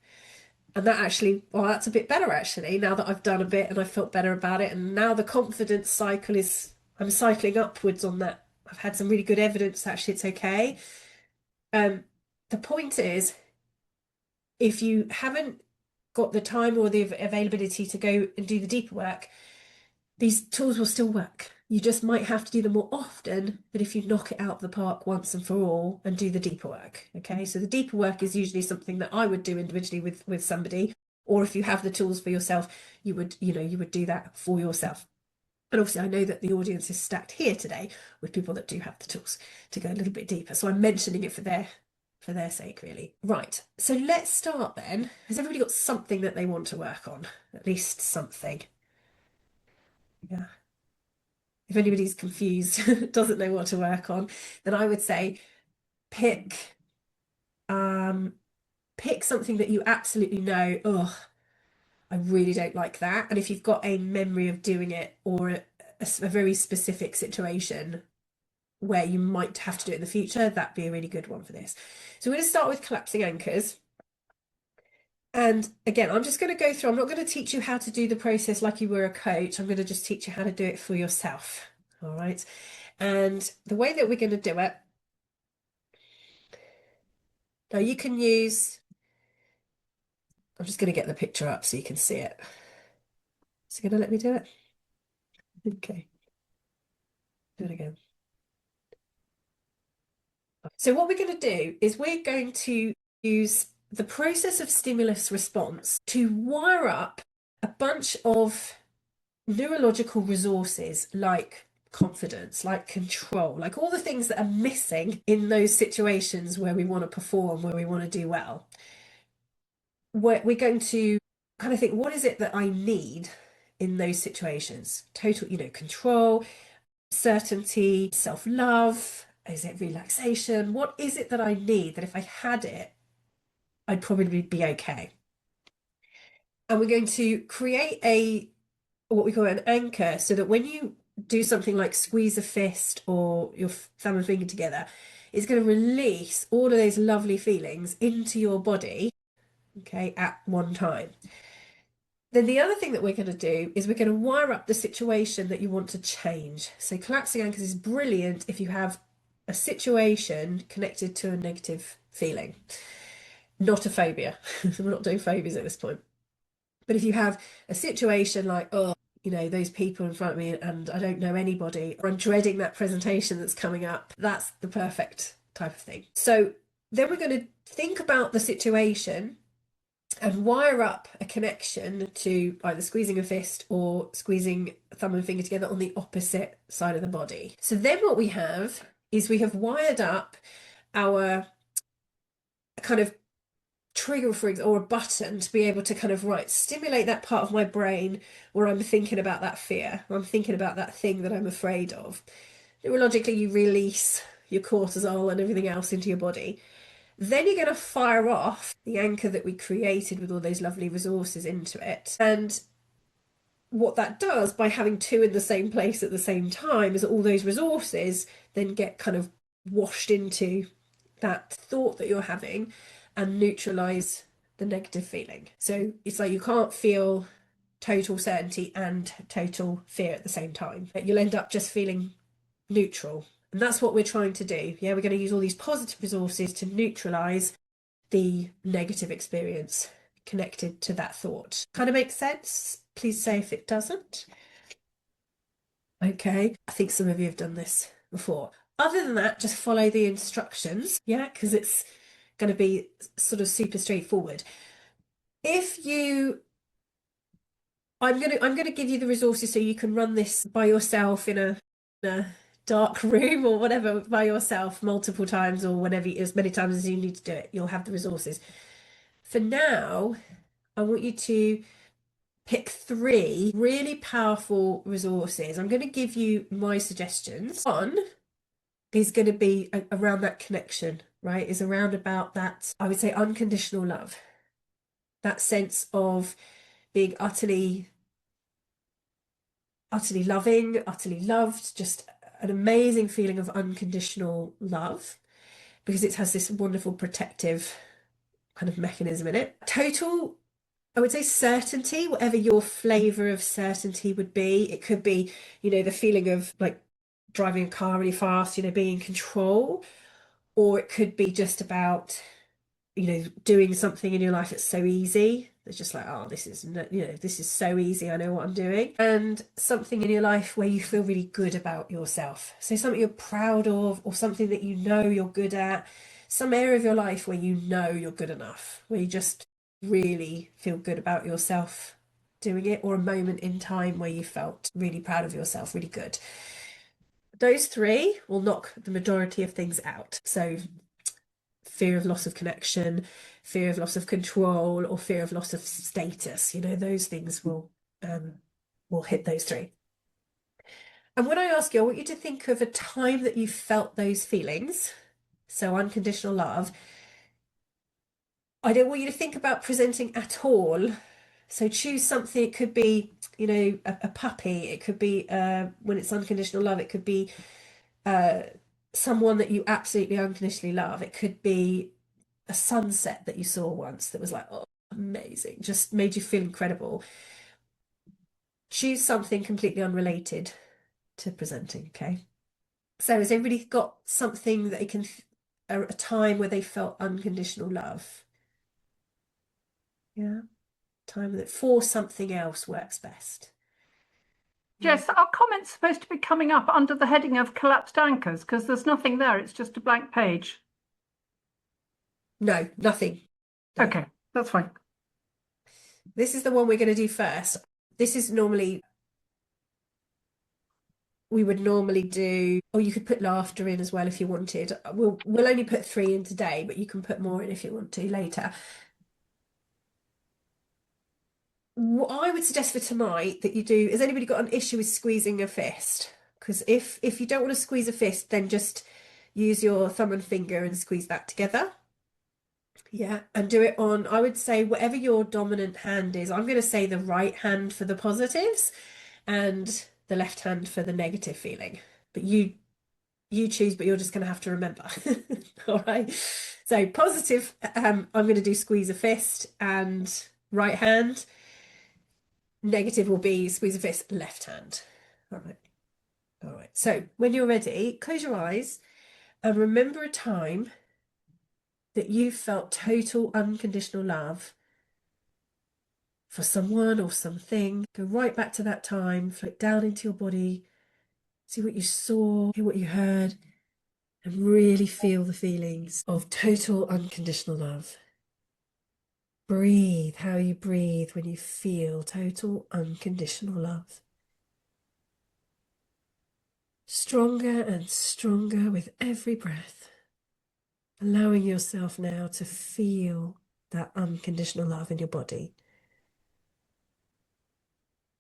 And that actually, well, that's a bit better actually, now that I've done a bit and I felt better about it. And now the confidence cycle I'm cycling upwards on that. I've had some really good evidence that actually it's okay. The point is, if you haven't got the time or the availability to go and do the deeper work, these tools will still work. You just might have to do them more often than if you knock it out of the park once and for all and do the deeper work. Okay, so the deeper work is usually something that I would do individually with somebody, or if you have the tools for yourself, you would do that for yourself. And obviously I know that the audience is stacked here today with people that do have the tools to go a little bit deeper. So I'm mentioning it for their sake, really. Right, so let's start then. Has everybody got something that they want to work on? At least something. Yeah. If anybody's confused, doesn't know what to work on, then I would say pick something that you absolutely know, oh, I really don't like that. And if you've got a memory of doing it or a very specific situation where you might have to do it in the future, that'd be a really good one for this. So we're going to start with collapsing anchors. And again, I'm just going to go through, I'm not going to teach you how to do the process like you were a coach. I'm going to just teach you how to do it for yourself. All right. And the way that we're going to do it, now you can use, I'm just going to get the picture up so you can see it. Is it going to let me do it? Okay. Do it again. So what we're going to do is we're going to use the process of stimulus response to wire up a bunch of neurological resources like confidence, like control, like all the things that are missing in those situations where we want to perform, where we want to do well. We're going to kind of think, what is it that I need in those situations? Total, control, certainty, self-love. Is it relaxation? What is it that I need that if I had it, I'd probably be okay? And we're going to create what we call an anchor, so that when you do something like squeeze a fist or your thumb and finger together, it's going to release all of those lovely feelings into your body, okay, at one time. Then the other thing that we're going to do is we're going to wire up the situation that you want to change. So collapsing anchors is brilliant if you have a situation connected to a negative feeling, not a phobia. We're not doing phobias at this point. But if you have a situation like, oh, those people in front of me and I don't know anybody, or I'm dreading that presentation that's coming up, that's the perfect type of thing. So then we're going to think about the situation and wire up a connection to either squeezing a fist or squeezing a thumb and finger together on the opposite side of the body. So then what we have is we have wired up our kind of trigger, for example, or a button to be able to kind of stimulate that part of my brain where I'm thinking about that fear, or I'm thinking about that thing that I'm afraid of. Neurologically, you release your cortisol and everything else into your body. Then you're going to fire off the anchor that we created with all those lovely resources into it. And what that does by having two in the same place at the same time is that all those resources then get kind of washed into that thought that you're having and neutralize the negative feeling. So it's like you can't feel total certainty and total fear at the same time. You'll end up just feeling neutral. And that's what we're trying to do. Yeah, we're going to use all these positive resources to neutralize the negative experience connected to that thought. Kind of makes sense? Please say if it doesn't. Okay, I think some of you have done this before. Other than that, just follow the instructions, yeah, because it's going to be sort of super straightforward. I'm going to give you the resources so you can run this by yourself in a dark room or whatever, by yourself multiple times, or whenever, as many times as you need to do it. You'll have the resources. For now, I want you to pick 3 really powerful resources. I'm going to give you my suggestions. One is going to be around that connection, right? Is around about that, I would say, unconditional love. That sense of being utterly loving, utterly loved, just an amazing feeling of unconditional love, because it has this wonderful protective kind of mechanism in it. Total, I would say, certainty, whatever your flavor of certainty would be. It could be, the feeling of like driving a car really fast, being in control, or it could be just about, doing something in your life that's so easy. It's just like, oh, this is, this is so easy. I know what I'm doing. And something in your life where you feel really good about yourself. So something you're proud of, or something that you're good at, some area of your life where you're good enough, where you just really feel good about yourself doing it, or a moment in time where you felt really proud of yourself, really good. Those three will knock the majority of things out. So fear of loss of connection, fear of loss of control, or fear of loss of status, those things will hit those three. And when I ask you, I want you to think of a time that you felt those feelings, so unconditional love. I don't want you to think about presenting at all. So choose something. It could be, a puppy. It could be, when it's unconditional love, it could be someone that you absolutely unconditionally love. It could be a sunset that you saw once that was like, oh, amazing, just made you feel incredible. Choose something completely unrelated to presenting, okay? So has everybody got something that they can, a time where they felt unconditional love? Yeah, time that for something else works best. Jess, are comments supposed to be coming up under the heading of collapsed anchors? Because there's nothing there, it's just a blank page. No, nothing. No. Okay, that's fine. This is the one we're going to do first. This is normally, we would normally do, or you could put laughter in as well if you wanted. We'll only put 3 in today, but you can put more in if you want to later. What I would suggest for tonight that you do, has anybody got an issue with squeezing a fist? Because if you don't want to squeeze a fist, then just use your thumb and finger and squeeze that together. Yeah, and do it on, I would say, whatever your dominant hand is. I'm going to say the right hand for the positives and the left hand for the negative feeling. But you choose, but you're just going to have to remember. All right. So positive, I'm going to do squeeze a fist and right hand. Negative will be squeeze a fist, left hand. All right. All right. So when you're ready, close your eyes and remember a time that you felt total unconditional love for someone or something. Go right back to that time, float down into your body, see what you saw, hear what you heard, and really feel the feelings of total unconditional love. Breathe how you breathe when you feel total unconditional love. Stronger and stronger with every breath, allowing yourself now to feel that unconditional love in your body.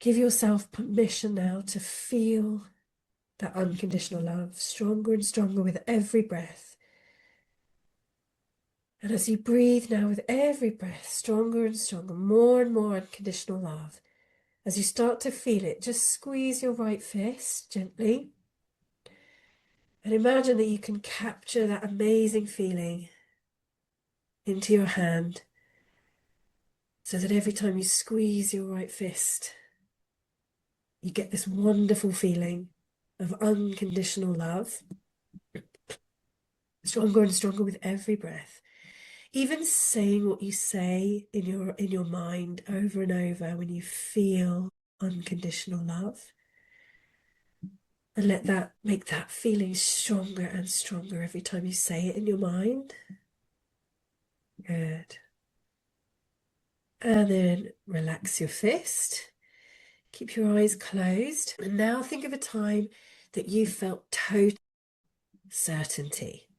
Give yourself permission now to feel that unconditional love stronger and stronger with every breath. And as you breathe now with every breath, stronger and stronger, more and more unconditional love. As you start to feel it, just squeeze your right fist gently. And imagine that you can capture that amazing feeling into your hand, so that every time you squeeze your right fist, you get this wonderful feeling of unconditional love, stronger and stronger with every breath. Even saying what you say in your mind over and over when you feel unconditional love, and let that make that feeling stronger and stronger every time you say it in your mind. Good. And then relax your fist. Keep your eyes closed. And now think of a time that you felt total certainty.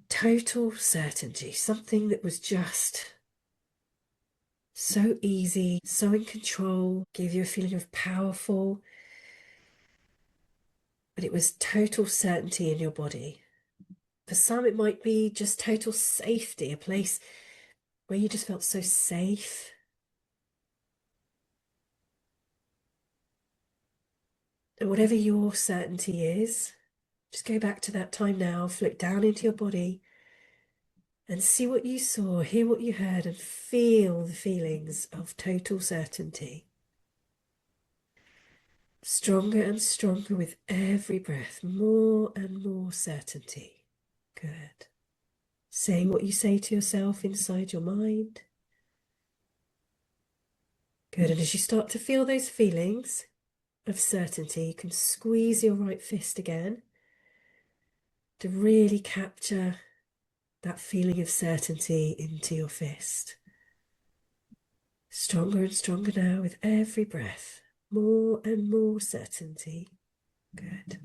Total certainty. Something that was just so easy, so in control, gave you a feeling of powerful, but it was total certainty in your body. For some, it might be just total safety, a place where you just felt so safe. And whatever your certainty is, just go back to that time now, float down into your body and see what you saw, hear what you heard, and feel the feelings of total certainty. Stronger and stronger with every breath, more and more certainty. Good. Say what you say to yourself inside your mind. Good. And as you start to feel those feelings of certainty, you can squeeze your right fist again to really capture that feeling of certainty into your fist. Stronger and stronger now with every breath. More and more certainty. Good.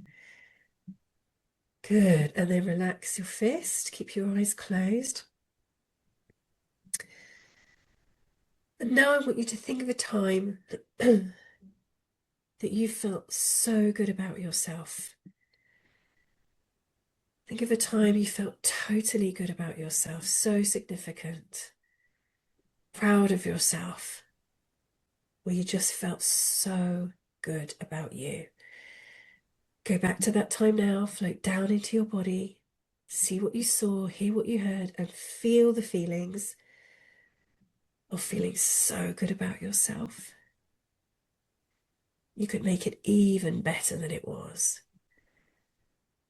Good. And then relax your fist. Keep your eyes closed. And now I want you to think of a time that you felt so good about yourself. Think of a time you felt totally good about yourself, so significant, proud of yourself, where you just felt so good about you. Go back to that time now, float down into your body, see what you saw, hear what you heard, and feel the feelings of feeling so good about yourself. You could make it even better than it was.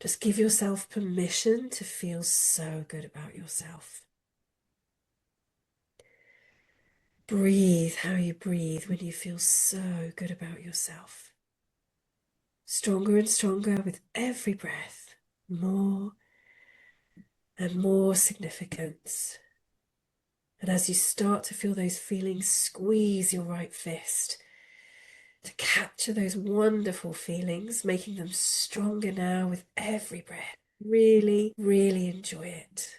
Just give yourself permission to feel so good about yourself. Breathe how you breathe when you feel so good about yourself. Stronger and stronger with every breath, more and more significance. And as you start to feel those feelings, squeeze your right fist to capture those wonderful feelings, making them stronger now with every breath. Really, really enjoy it.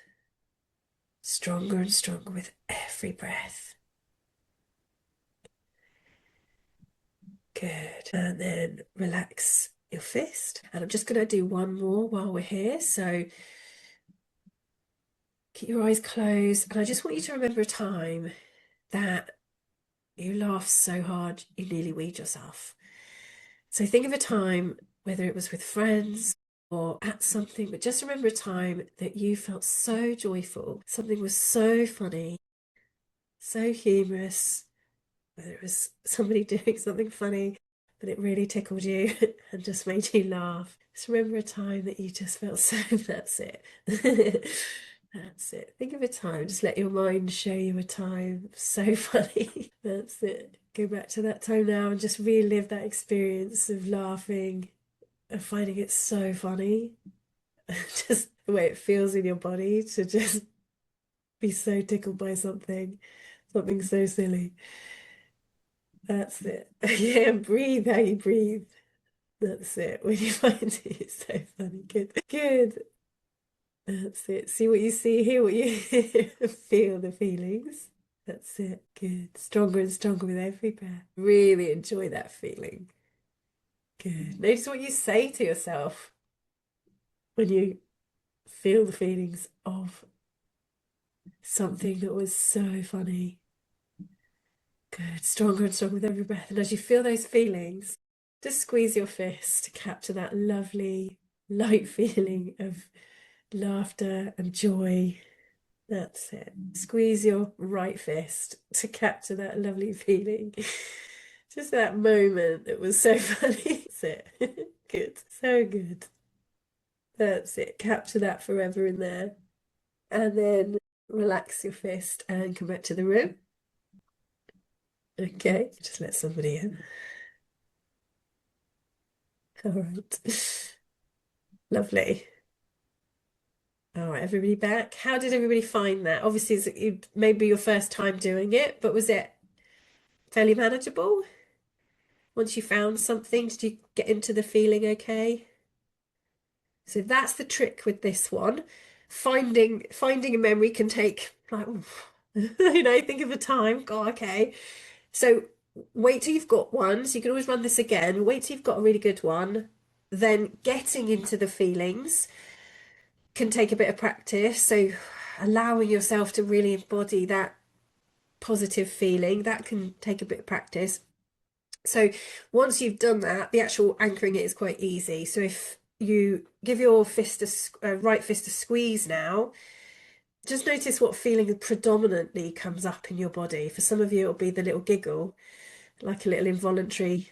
Stronger and stronger with every breath. Good. And then relax your fist. And I'm just going to do one more while we're here. So keep your eyes closed. And I just want you to remember a time that you laughed so hard you nearly weed yourself. So think of a time, whether it was with friends or at something, but just remember a time that you felt so joyful. Something was so funny, so humorous, whether it was somebody doing something funny, but it really tickled you and just made you laugh. Just remember a time that you just felt so, that's it. That's it. Think of a time. Just let your mind show you a time so funny. That's it. Go back to that time now and just relive that experience of laughing and finding it so funny. Just the way it feels in your body to just be so tickled by something so silly. That's it. Yeah, breathe how you breathe. That's it. When you find it so funny. Good. Good. That's it. See what you see, hear what you hear, feel the feelings. That's it. Good. Stronger and stronger with every breath. Really enjoy that feeling. Good. Notice what you say to yourself when you feel the feelings of something that was so funny. Good. Stronger and stronger with every breath. And as you feel those feelings, just squeeze your fist to capture that lovely, light feeling of laughter and joy. That's it. Squeeze your right fist to capture that lovely feeling. Just that moment that was so funny. That's it. Good. So good. That's it. Capture that forever in there. And then relax your fist and come back to the room. Okay. Just let somebody in. All right. Lovely. All right, everybody back. How did everybody find that? Obviously, it may be your first time doing it, but was it fairly manageable? Once you found something, did you get into the feeling okay? So that's the trick with this one. Finding a memory can take like, think of a time. Go, okay. So wait till you've got one. So you can always run this again. Wait till you've got a really good one. then getting into the feelings can take a bit of practice. So allowing yourself to really embody that positive feeling, that can take a bit of practice. So once you've done that, the actual anchoring it is quite easy. So if you give your right fist a squeeze now, just notice what feeling predominantly comes up in your body. For some of you, it'll be the little giggle, like a little involuntary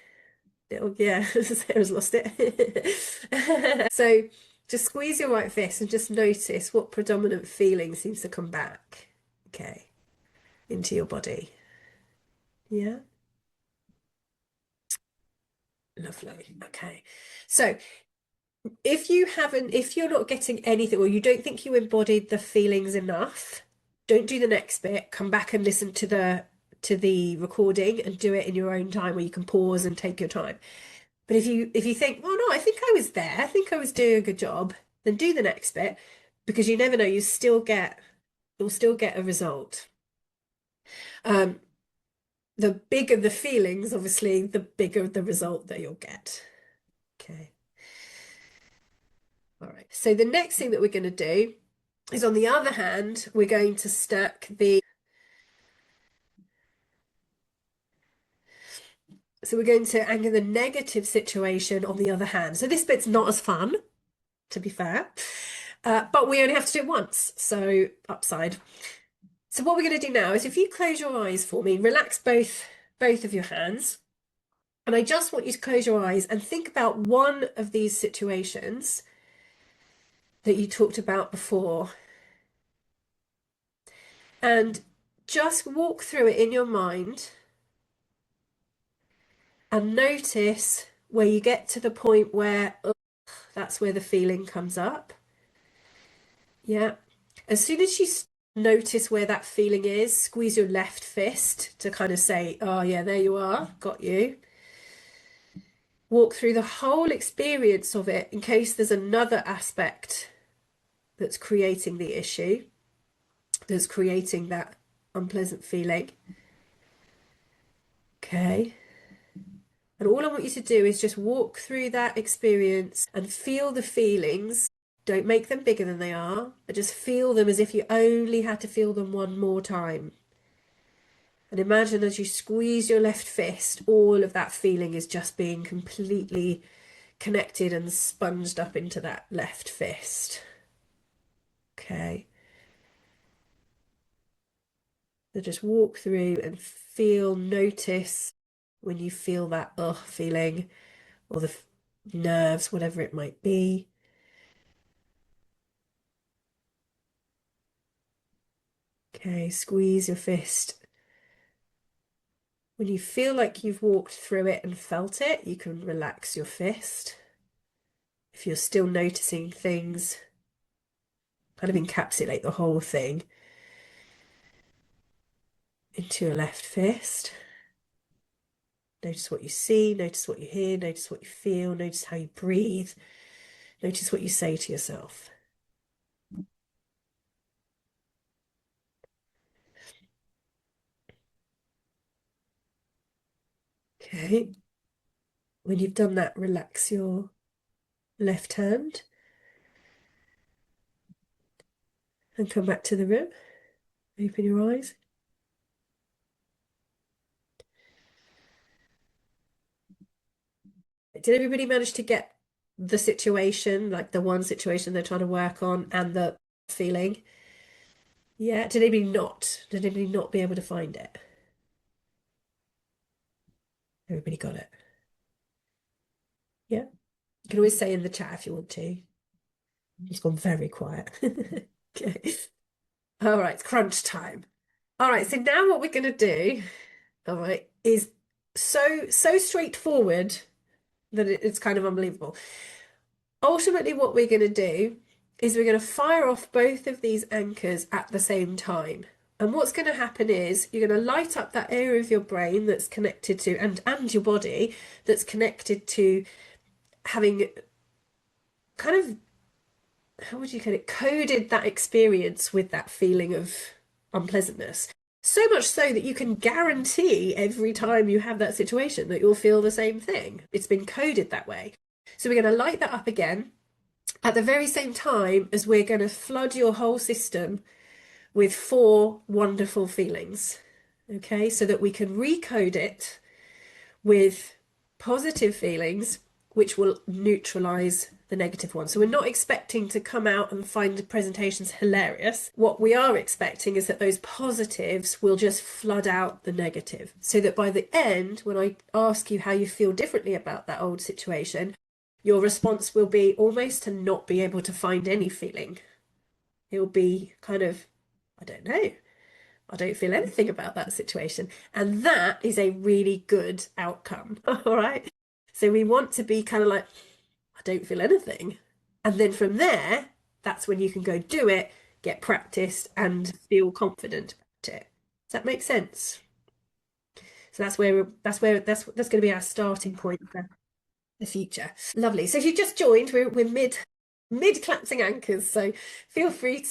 little, yeah, Sarah's lost it. So just squeeze your right fist and just notice what predominant feeling seems to come back, okay, into your body. Yeah. Lovely. Okay. So if you're not getting anything, or you don't think you embodied the feelings enough, don't do the next bit. Come back and listen to the recording and do it in your own time, where you can pause and take your time. But if you think, well, no, I think I was there, I think I was doing a good job, then do the next bit, because you never know, you'll still get a result. The bigger the feelings, obviously, the bigger the result that you'll get. Okay. All right. So the next thing that we're going to do is, on the other hand, we're going to stack so we're going to anchor the negative situation on the other hand. So this bit's not as fun, to be fair, but we only have to do it once. So upside. So what we're going to do now is, if you close your eyes for me, relax both of your hands. And I just want you to close your eyes and think about one of these situations that you talked about before. And just walk through it in your mind and notice where you get to the point where, ugh, that's where the feeling comes up. Yeah. As soon as you notice where that feeling is, squeeze your left fist to kind of say, oh yeah, there you are, got you. Walk through the whole experience of it in case there's another aspect that's creating the issue, that's creating that unpleasant feeling. Okay. And all I want you to do is just walk through that experience and feel the feelings. Don't make them bigger than they are, but just feel them as if you only had to feel them one more time. And imagine, as you squeeze your left fist, all of that feeling is just being completely connected and sponged up into that left fist. Okay. So just walk through and notice when you feel that feeling, or the nerves, whatever it might be. Okay, squeeze your fist. When you feel like you've walked through it and felt it, you can relax your fist. If you're still noticing things, kind of encapsulate the whole thing into your left fist. Notice what you see, notice what you hear, notice what you feel, notice how you breathe, notice what you say to yourself. Okay. When you've done that, relax your left hand and come back to the room. Open your eyes. Did everybody manage to get the situation, like the one situation they're trying to work on, and the feeling? Yeah. Did anybody not? Did anybody not be able to find it? Everybody got it. Yeah. You can always say in the chat if you want to. It's gone very quiet. Okay. All right, crunch time. All right, so now what we're going to do, all right, is so straightforward that it's kind of unbelievable. Ultimately, what we're going to do is we're going to fire off both of these anchors at the same time. And what's going to happen is you're going to light up that area of your brain that's connected to, and your body that's connected to having kind of, how would you call it, coded that experience with that feeling of unpleasantness. So much so that you can guarantee every time you have that situation that you'll feel the same thing. It's been coded that way. So we're going to light that up again at the very same time as we're going to flood your whole system with 4 wonderful feelings. Okay, so that we can recode it with positive feelings, which will neutralize the negative ones. So we're not expecting to come out and find the presentations hilarious. What we are expecting is that those positives will just flood out the negative, so that by the end, when I ask you how you feel differently about that old situation, your response will be almost to not be able to find any feeling. It'll be kind of, I don't know. I don't feel anything about that situation. And that is a really good outcome. All right. So we want to be kind of like, I don't feel anything. And then from there, that's when you can go do it, get practiced, and feel confident about it. Does that make sense? So that's going to be our starting point for the future. Lovely. So if you just joined, we're mid collapsing anchors. So feel free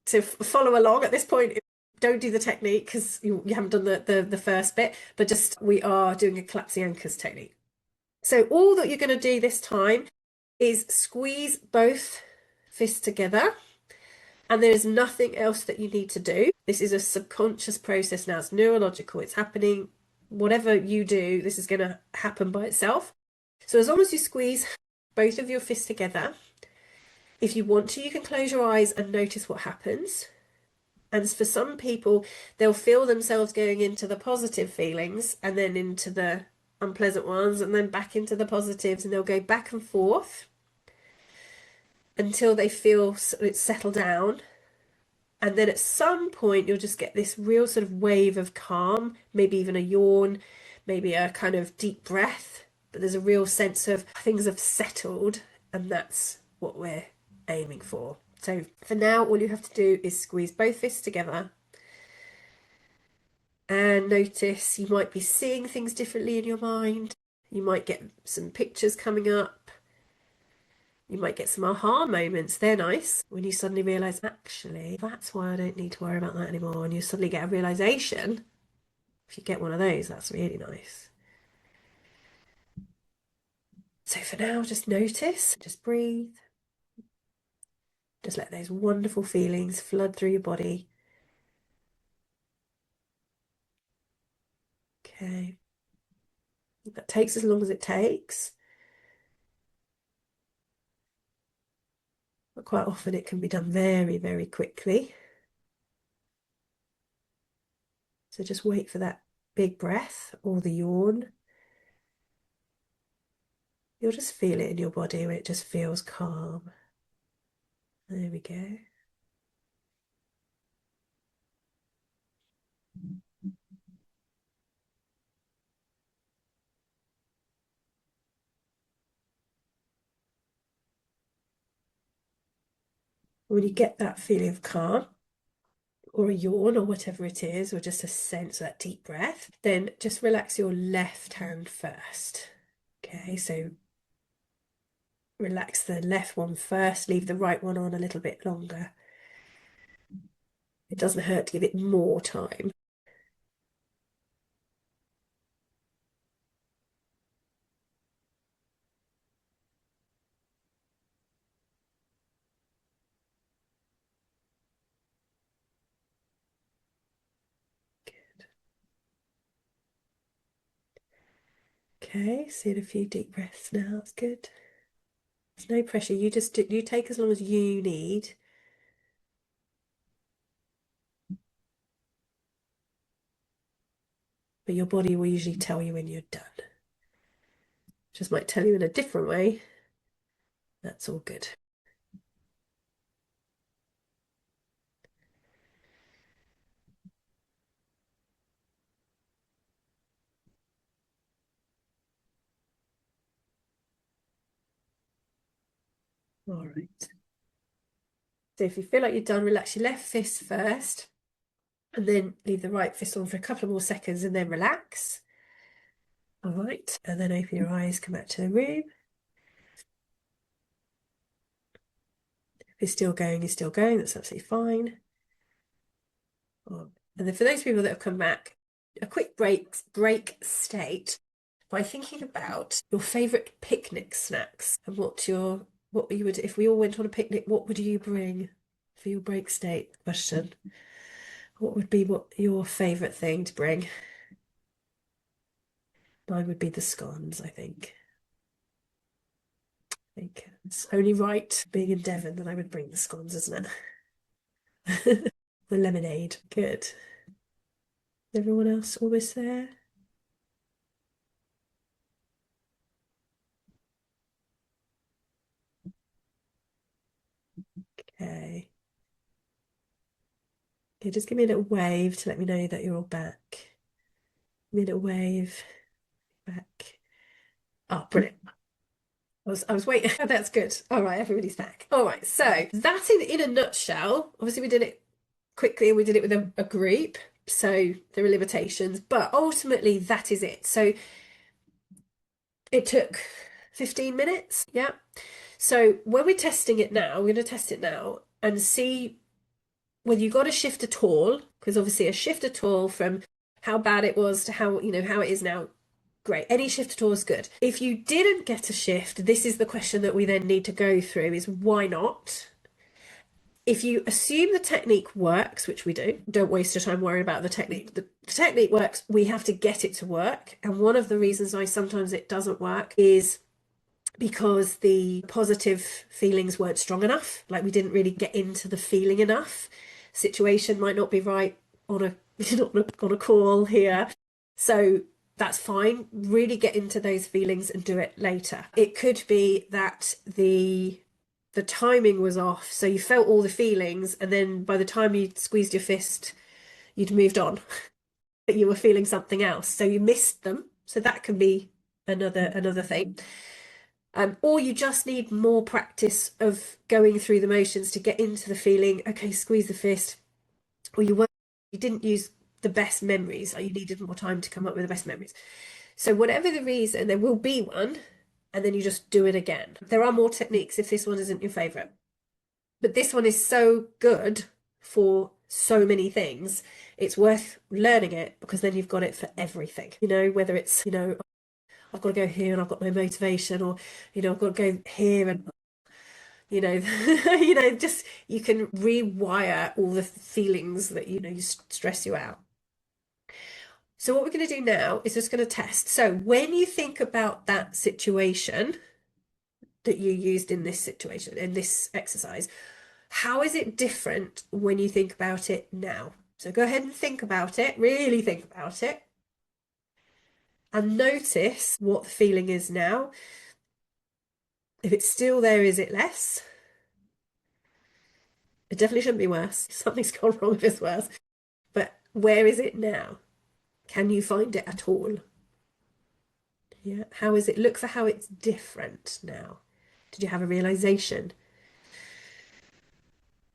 to follow along at this point. Don't do the technique because you haven't done the first bit, but just we are doing a collapsing anchors technique. So all that you're going to do this time is squeeze both fists together, and there is nothing else that you need to do. This is a subconscious process now. It's neurological. It's happening. Whatever you do, this is going to happen by itself. So as long as you squeeze both of your fists together, if you want to, you can close your eyes and notice what happens. And for some people, they'll feel themselves going into the positive feelings and then into the unpleasant ones and then back into the positives, and they'll go back and forth until they feel it's settled down. And then at some point, you'll just get this real sort of wave of calm, maybe even a yawn, maybe a kind of deep breath. But there's a real sense of things have settled, and that's what we're aiming for. So for now, all you have to do is squeeze both fists together and notice you might be seeing things differently in your mind. You might get some pictures coming up. You might get some aha moments. They're nice when you suddenly realize, actually, that's why I don't need to worry about that anymore. And you suddenly get a realization. If you get one of those, that's really nice. So for now, just notice, just breathe. Just let those wonderful feelings flood through your body. Okay. That takes as long as it takes. But quite often it can be done very, very quickly. So just wait for that big breath or the yawn. You'll just feel it in your body where it just feels calm. There we go. When you get that feeling of calm, or a yawn, or whatever it is, or just a sense of that deep breath, then just relax your left hand first. Okay, so relax the left one first, leave the right one on a little bit longer. It doesn't hurt to give it more time. Okay, so in a few deep breaths now, it's good. There's no pressure, you take as long as you need. But your body will usually tell you when you're done. Just might tell you in a different way. That's all good. All right. So if you feel like you're done, relax your left fist first, and then leave the right fist on for a couple of more seconds, and then relax. All right, and then open your eyes, come back to the room. If it's still going, it's still going. That's absolutely fine. And then for those people that have come back, a quick break state by thinking about your favorite picnic snacks and what you would, if we all went on a picnic, what would you bring for your break state question? What would be your favorite thing to bring? Mine would be the scones, I think. I think it's only right, being in Devon, that I would bring the scones, isn't it? The lemonade. Good. Everyone else almost there? Okay. Okay, just give me a little wave to let me know that you're all back. Give me a little wave. Back. Oh, brilliant. I was waiting. That's good. All right, everybody's back. All right, so that's in a nutshell. Obviously, we did it quickly and we did it with a group. So there are limitations, but ultimately that is it. So it took 15 minutes. Yeah. So when we're testing it now, we're going to test it now and see whether you got a shift at all, because obviously a shift at all from how bad it was to how it is now. Great. Any shift at all is good. If you didn't get a shift, this is the question that we then need to go through, is why not? If you assume the technique works, which we do, don't waste your time worrying about the technique. The technique works, we have to get it to work. And one of the reasons why sometimes it doesn't work is because the positive feelings weren't strong enough. Like, we didn't really get into the feeling enough. Situation might not be right on a call here. So that's fine. Really get into those feelings and do it later. It could be that the timing was off, so you felt all the feelings, and then by the time you squeezed your fist, you'd moved on, but you were feeling something else, so you missed them. So that can be another thing. Or you just need more practice of going through the motions to get into the feeling. Okay, squeeze the fist, or you didn't use the best memories, or you needed more time to come up with the best memories. So whatever the reason, there will be one, and then you just do it again. There are more techniques if this one isn't your favorite, but this one is so good for so many things. It's worth learning it, because then you've got it for everything. Whether it's, I've got to go here and I've got no motivation, or, I've got to go here and, just, you can rewire all the feelings that, you stress you out. So what we're going to do now is just going to test. So when you think about that situation that you used in this situation, in this exercise, how is it different when you think about it now? So go ahead and think about it, really think about it, and notice what the feeling is now. If it's still there, is it less? It definitely shouldn't be worse. Something's gone wrong if it's worse. But where is it now? Can you find it at all? Yeah. How is it? Look for how it's different now. Did you have a realization?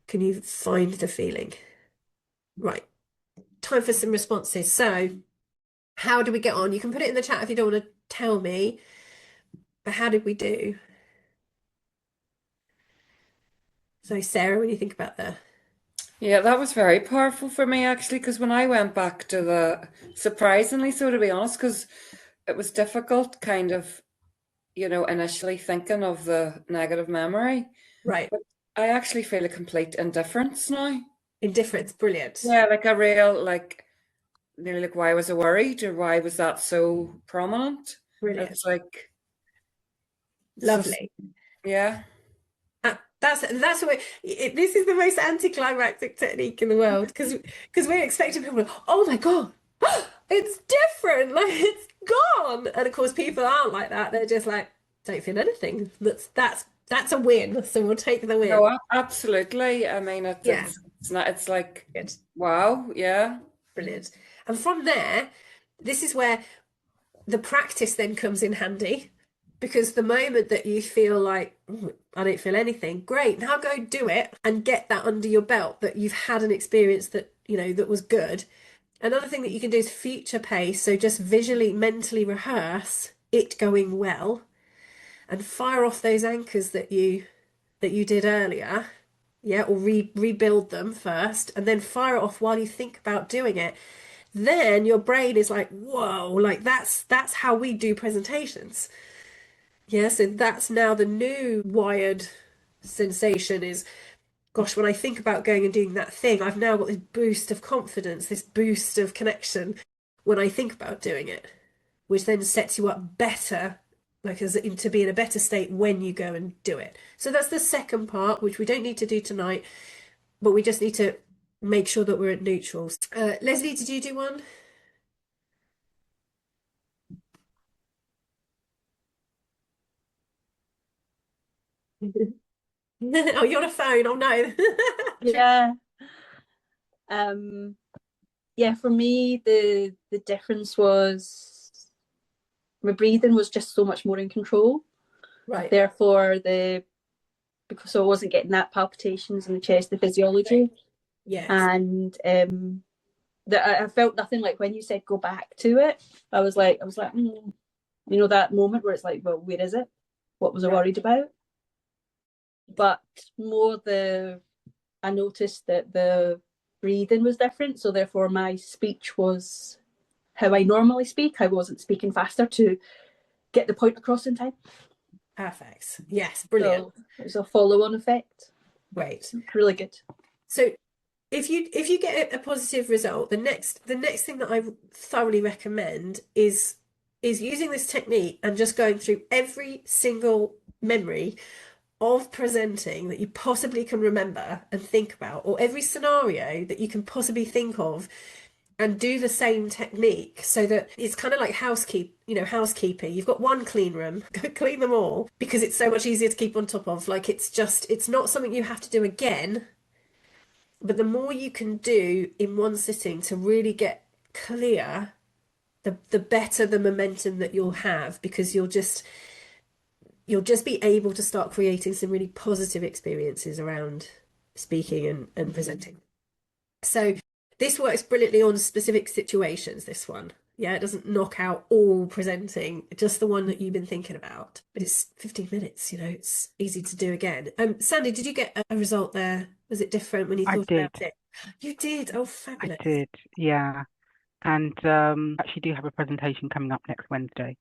Can you find the feeling? Right. Time for some responses. So how do we get on? You can put it in the chat if you don't want to tell me, but how did we do? So Sarah, when you think about the... Yeah, that was very powerful for me, actually, because when I went back to surprisingly so, to be honest, because it was difficult kind of, initially thinking of the negative memory. Right. But I actually feel a complete indifference now. Indifference, brilliant. Yeah, like a real, nearly like, why was I worried, or why was that so prominent? Brilliant. It's like... Lovely. Yeah. That's what this is the most anticlimactic technique in the world, because we're expecting people to, oh my God, it's different, like it's gone. And of course people aren't like that. They're just like, don't feel anything. That's a win. So we'll take the win. No, absolutely. I mean, it's not, it's like, good. Wow, yeah. Brilliant. And from there, this is where the practice then comes in handy. Because the moment that you feel like, I don't feel anything, great, now go do it and get that under your belt, that you've had an experience that, that was good. Another thing that you can do is future pace. So just visually, mentally rehearse it going well and fire off those anchors that you did earlier. Yeah, or rebuild them first and then fire it off while you think about doing it. then your brain is like, whoa, like that's how we do presentations. Yeah, so that's now the new wired sensation is, gosh, when I think about going and doing that thing, I've now got this boost of confidence, this boost of connection when I think about doing it, which then sets you up better, like as to be in a better state when you go and do it. So that's the second part, which we don't need to do tonight, but we just need to make sure that we're at neutrals. Leslie, did you do one? Oh, you're on a phone. Oh no. Yeah. Yeah, for me the difference was my breathing was just so much more in control. Right. Therefore because I wasn't getting that palpitations in the chest, the physiology. Yes. And that I felt nothing like when you said go back to it. I was like, you know, that moment where it's like, well, where is it? What was I worried about? But more I noticed that the breathing was different, so therefore my speech was how I normally speak. I wasn't speaking faster to get the point across in time. Perfect. Yes, brilliant. So it was a follow-on effect. Great. Really good. So if you get a positive result, the next thing that I thoroughly recommend is using this technique and just going through every single memory of presenting that you possibly can remember and think about, or every scenario that you can possibly think of, and do the same technique, so that it's kind of like housekeeping. You've got one clean room, go clean them all, because it's so much easier to keep on top of. Like it's not something you have to do again, but the more you can do in one sitting to really get clear, the better the momentum that you'll have, because you'll just be able to start creating some really positive experiences around speaking and presenting. So this works brilliantly on specific situations, this one. Yeah, it doesn't knock out all presenting, just the one that you've been thinking about. But it's 15 minutes, it's easy to do again. Sandy, did you get a result there? Was it different when you I thought did. about it? You did? Oh, I fabulous. did, yeah. And actually do have a presentation coming up next Wednesday.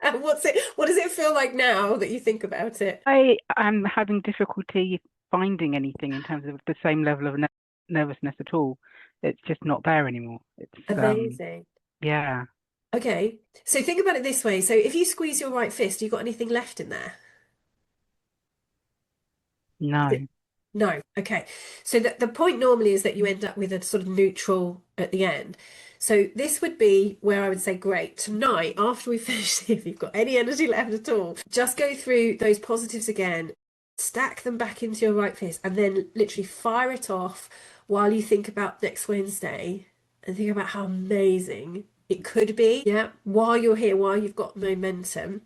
And what does it feel like now that you think about it? I am having difficulty finding anything in terms of the same level of nervousness at all. It's just not there anymore. It's Amazing. Yeah. Okay, so think about it this way. So if you squeeze your right fist, you got anything left in there? No. No. Okay. So the point normally is that you end up with a sort of neutral at the end. So this would be where I would say, great, tonight, after we finish, if you've got any energy left at all, just go through those positives again, stack them back into your right fist, and then literally fire it off while you think about next Wednesday and think about how amazing it could be. Yeah. While you're here, while you've got momentum.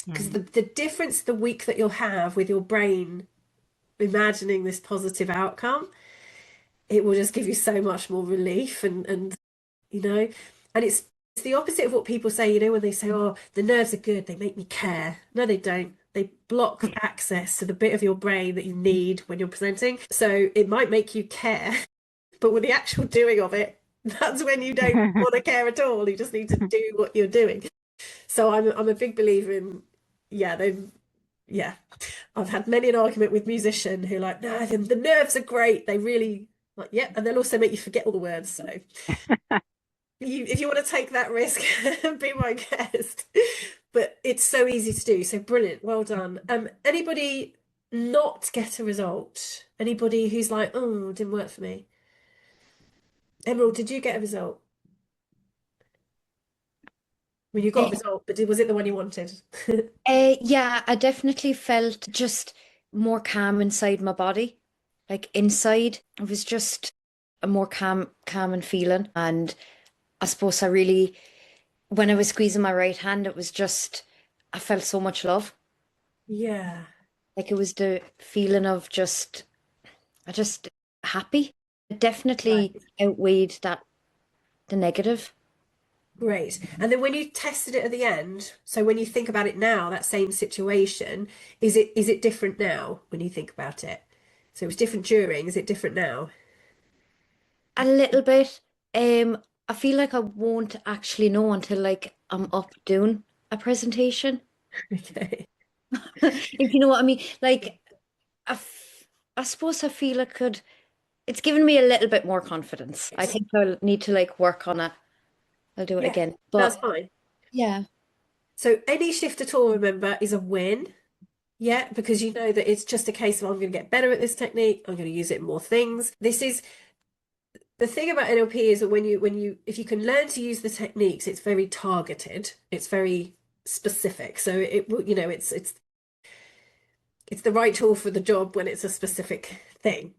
Because the difference the week that you'll have with your brain imagining this positive outcome, it will just give you so much more relief and and it's the opposite of what people say, when they say, oh, the nerves are good, they make me care. No, they don't. They block access to the bit of your brain that you need when you're presenting. So it might make you care, but with the actual doing of it, that's when you don't want to care at all. You just need to do what you're doing. So I'm a big believer in, I've had many an argument with musicians who are like, no, the nerves are great. They really, like, yeah, and they'll also make you forget all the words. So if you want to take that risk, be my guest. But it's so easy to do. So brilliant. Well done. Anybody not get a result? Anybody who's like, oh, it didn't work for me? Emerald, did you get a result? Well, you got a result, but was it the one you wanted? Yeah, I definitely felt just more calm inside my body. Like inside, it was just a more calm and feeling. And I suppose when I was squeezing my right hand, it was just, I felt so much love. Yeah. Like it was the feeling of just happy. It definitely outweighed the negative. Great. And then when you tested it at the end, so when you think about it now, that same situation, is it different now when you think about it? So it was different during, is it different now? A little bit. I feel like I won't actually know until like I'm up doing a presentation. Okay. If you know what I mean. Like I suppose I feel I could. It's given me a little bit more confidence. I think I'll need to like work on it. I'll do it Yeah, again. that's But fine. yeah. So any shift at all, remember, is a win. Yeah, because you know that it's just a case of I'm going to get better at this technique. I'm going to use it in more things. This is the thing about NLP is that if you can learn to use the techniques, it's very targeted. It's very specific. So it will, you know, it's the right tool for the job when it's a specific thing.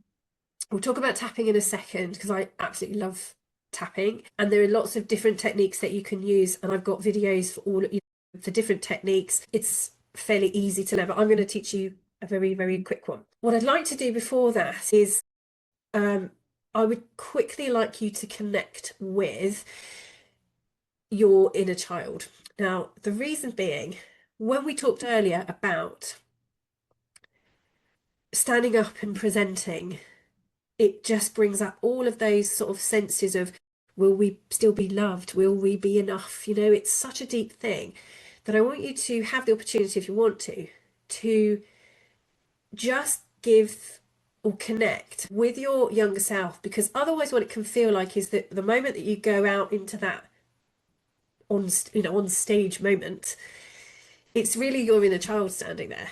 We'll talk about tapping in a second because I absolutely love tapping, and there are lots of different techniques that you can use, and I've got videos for all, you know, for different techniques. It's fairly easy to learn, but I'm going to teach you a very, very quick one. What I'd like to do before that is I would quickly like you to connect with your inner child. Now, the reason being, when we talked earlier about standing up and presenting, it just brings up all of those sort of senses of, will we still be loved? Will we be enough? You know, it's such a deep thing that I want you to have the opportunity, if you want to just give or connect with your younger self, because otherwise what it can feel like is that the moment that you go out into that on stage moment, it's really your inner child standing there.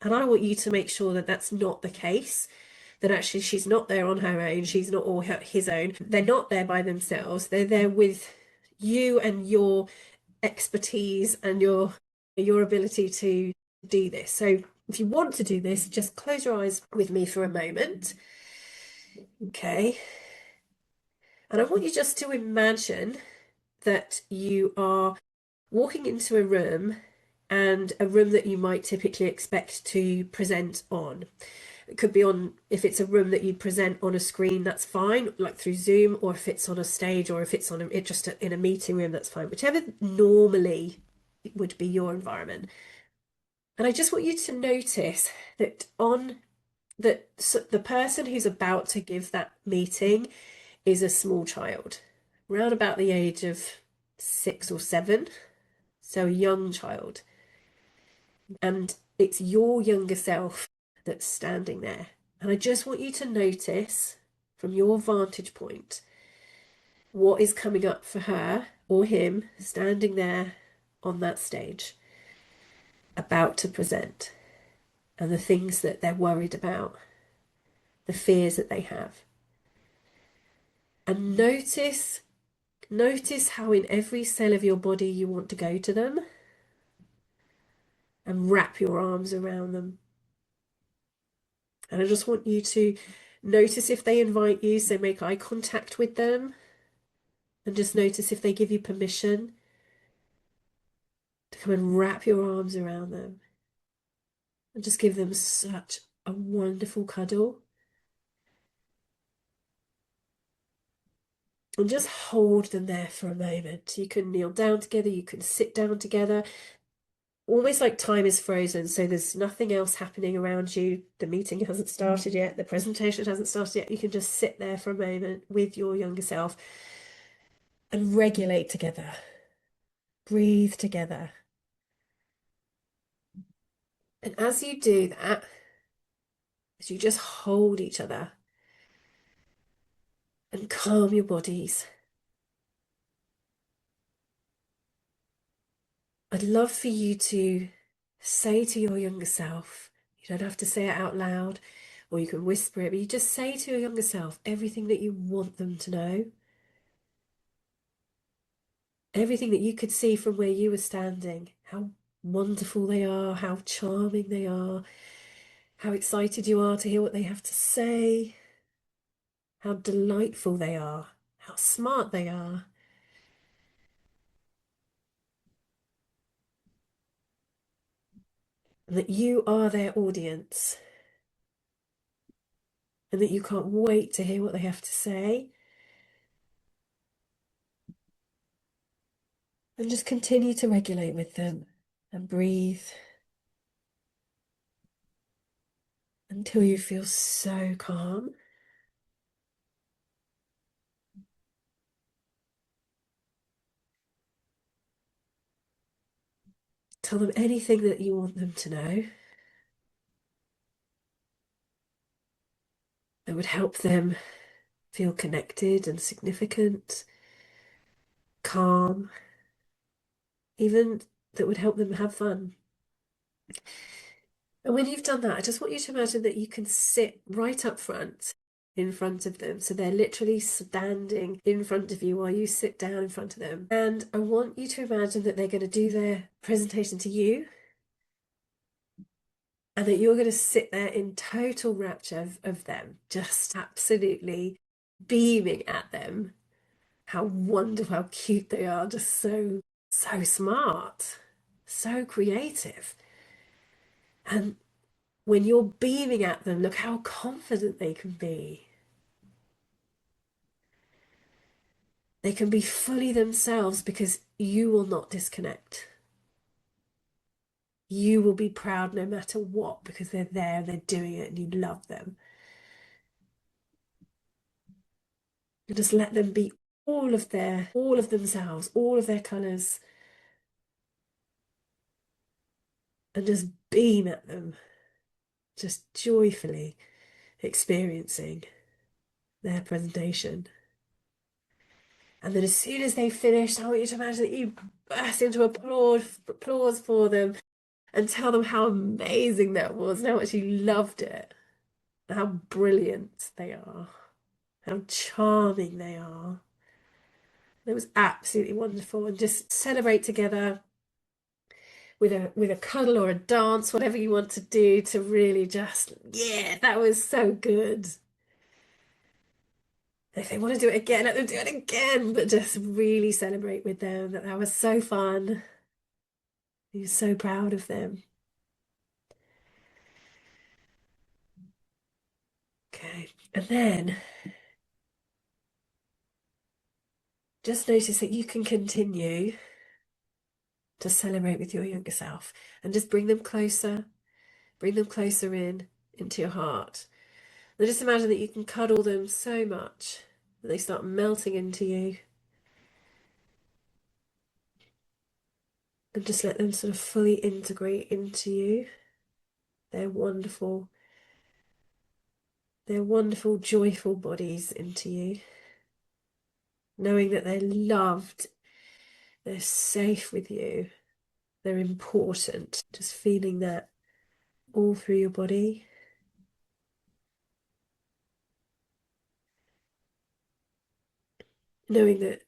And I want you to make sure that that's not the case, that actually she's not there on her own, she's not all his own, they're not there by themselves, they're there with you and your expertise and your ability to do this. So if you want to do this, just close your eyes with me for a moment. Okay. And I want you just to imagine that you are walking into a room, and a room that you might typically expect to present on. It could be on, if it's a room that you present on a screen, that's fine, like through Zoom, or if it's on a stage, or if it's on just in a meeting room, that's fine, whichever normally would be your environment. And I just want you to notice that the person who's about to give that meeting is a small child, around about the age of 6 or 7, so a young child. And it's your younger self that's standing there. And I just want you to notice from your vantage point what is coming up for her or him standing there on that stage, about to present, and the things that they're worried about, the fears that they have. And notice how in every cell of your body you want to go to them and wrap your arms around them. And I just want you to notice if they invite you, so make eye contact with them, and just notice if they give you permission to come and wrap your arms around them and just give them such a wonderful cuddle. And just hold them there for a moment. You can kneel down together, you can sit down together, almost like time is frozen, so there's nothing else happening around you. The meeting hasn't started yet, the presentation hasn't started yet. You can just sit there for a moment with your younger self and regulate together, breathe together. And as you do that, as you just hold each other and calm your bodies, I'd love for you to say to your younger self, you don't have to say it out loud, or you can whisper it, but you just say to your younger self everything that you want them to know. Everything that you could see from where you were standing, how wonderful they are, how charming they are, how excited you are to hear what they have to say, how delightful they are, how smart they are. And that you are their audience, and that you can't wait to hear what they have to say. And just continue to regulate with them and breathe until you feel so calm. Tell them anything that you want them to know that would help them feel connected and significant, calm, even that would help them have fun. And when you've done that, I just want you to imagine that you can sit right up front in front of them. So they're literally standing in front of you while you sit down in front of them. And I want you to imagine that they're going to do their presentation to you, and that you're going to sit there in total rapture of them, just absolutely beaming at them. How wonderful, how cute they are, just so smart, so creative. And when you're beaming at them, look how confident they can be. They can be fully themselves because you will not disconnect. You will be proud no matter what because they're there, they're doing it, and you love them. You just let them be all of themselves, all of their colours, and just beam at them, just joyfully experiencing their presentation. And then as soon as they finish, I want you to imagine that you burst into applause for them and tell them how amazing that was and how much you loved it, how brilliant they are, how charming they are. It was absolutely wonderful. And just celebrate together with a cuddle or a dance, whatever you want to do, to really just, yeah, that was so good. If they want to do it again, let them do it again, but just really celebrate with them that was so fun. You're so proud of them. Okay, and then just notice that you can continue to celebrate with your younger self and just bring them closer into your heart. And just imagine that you can cuddle them so much that they start melting into you. And just let them sort of fully integrate into you. Their wonderful, joyful bodies into you. Knowing that they're loved, they're safe with you, they're important. Just feeling that all through your body. Knowing that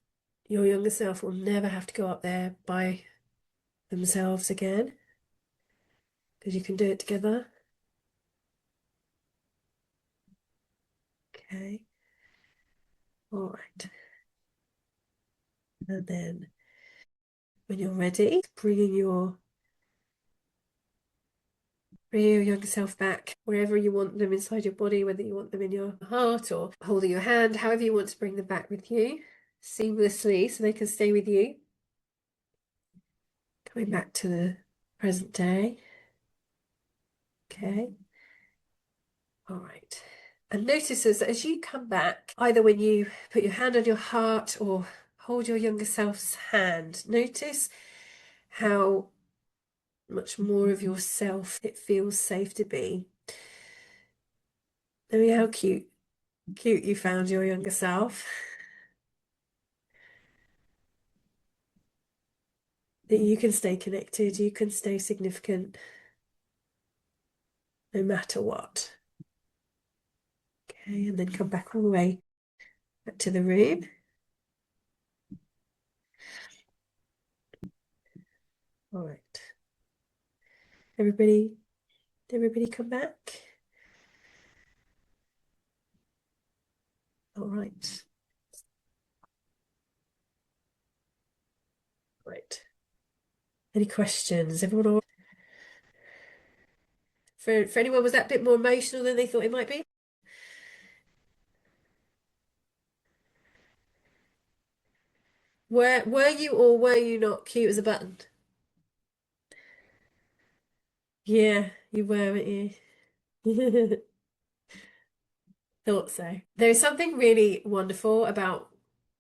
your younger self will never have to go up there by themselves again, because you can do it together. Okay. All right. And then when you're ready, bringing your younger self back wherever you want them inside your body, whether you want them in your heart or holding your hand, however you want to bring them back with you seamlessly so they can stay with you. Coming back to the present day. Okay. All right. And notice as you come back, either when you put your hand on your heart or hold your younger self's hand, notice how much more of yourself it feels safe to be. I mean, how cute you found your younger self. That you can stay connected, you can stay significant, no matter what. Okay, and then come back all the way back to the room. All right. Everybody come back? All right. Right. Any questions? Everyone all for anyone, was that a bit more emotional than they thought it might be? Were you or were you not cute as a button? Yeah, you were, weren't you? Thought so. There's something really wonderful about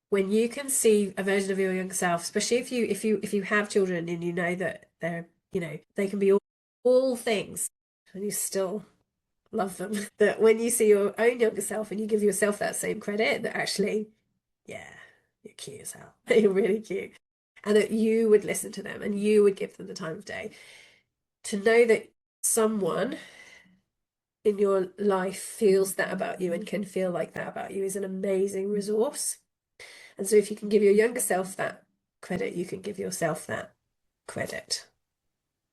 when you can see a version of your younger self, especially if you have children and you know that they're You know, they can be all things, and you still love them. That when you see your own younger self and you give yourself that same credit, that actually, yeah, you're cute as hell. You're really cute. And that you would listen to them and you would give them the time of day. To know that someone in your life feels that about you and can feel like that about you is an amazing resource. And so if you can give your younger self that credit, you can give yourself that credit.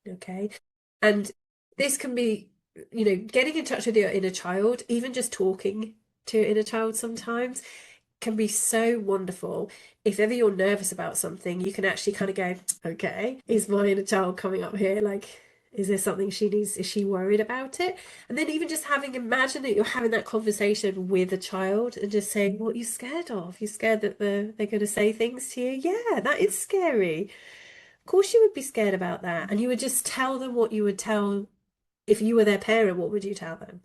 Okay. And this can be, you know, getting in touch with your inner child, even just talking to your inner child sometimes can be so wonderful. If ever you're nervous about something, you can actually kind of go, okay, is my inner child coming up here? Like, is there something she needs? Is she worried about it? And then even just imagine that you're having that conversation with a child and just saying, what are you scared of? You're scared that they're going to say things to you? Yeah, that is scary. Of course you would be scared about that. And you would just tell them what you would tell if you were their parent. What would you tell them?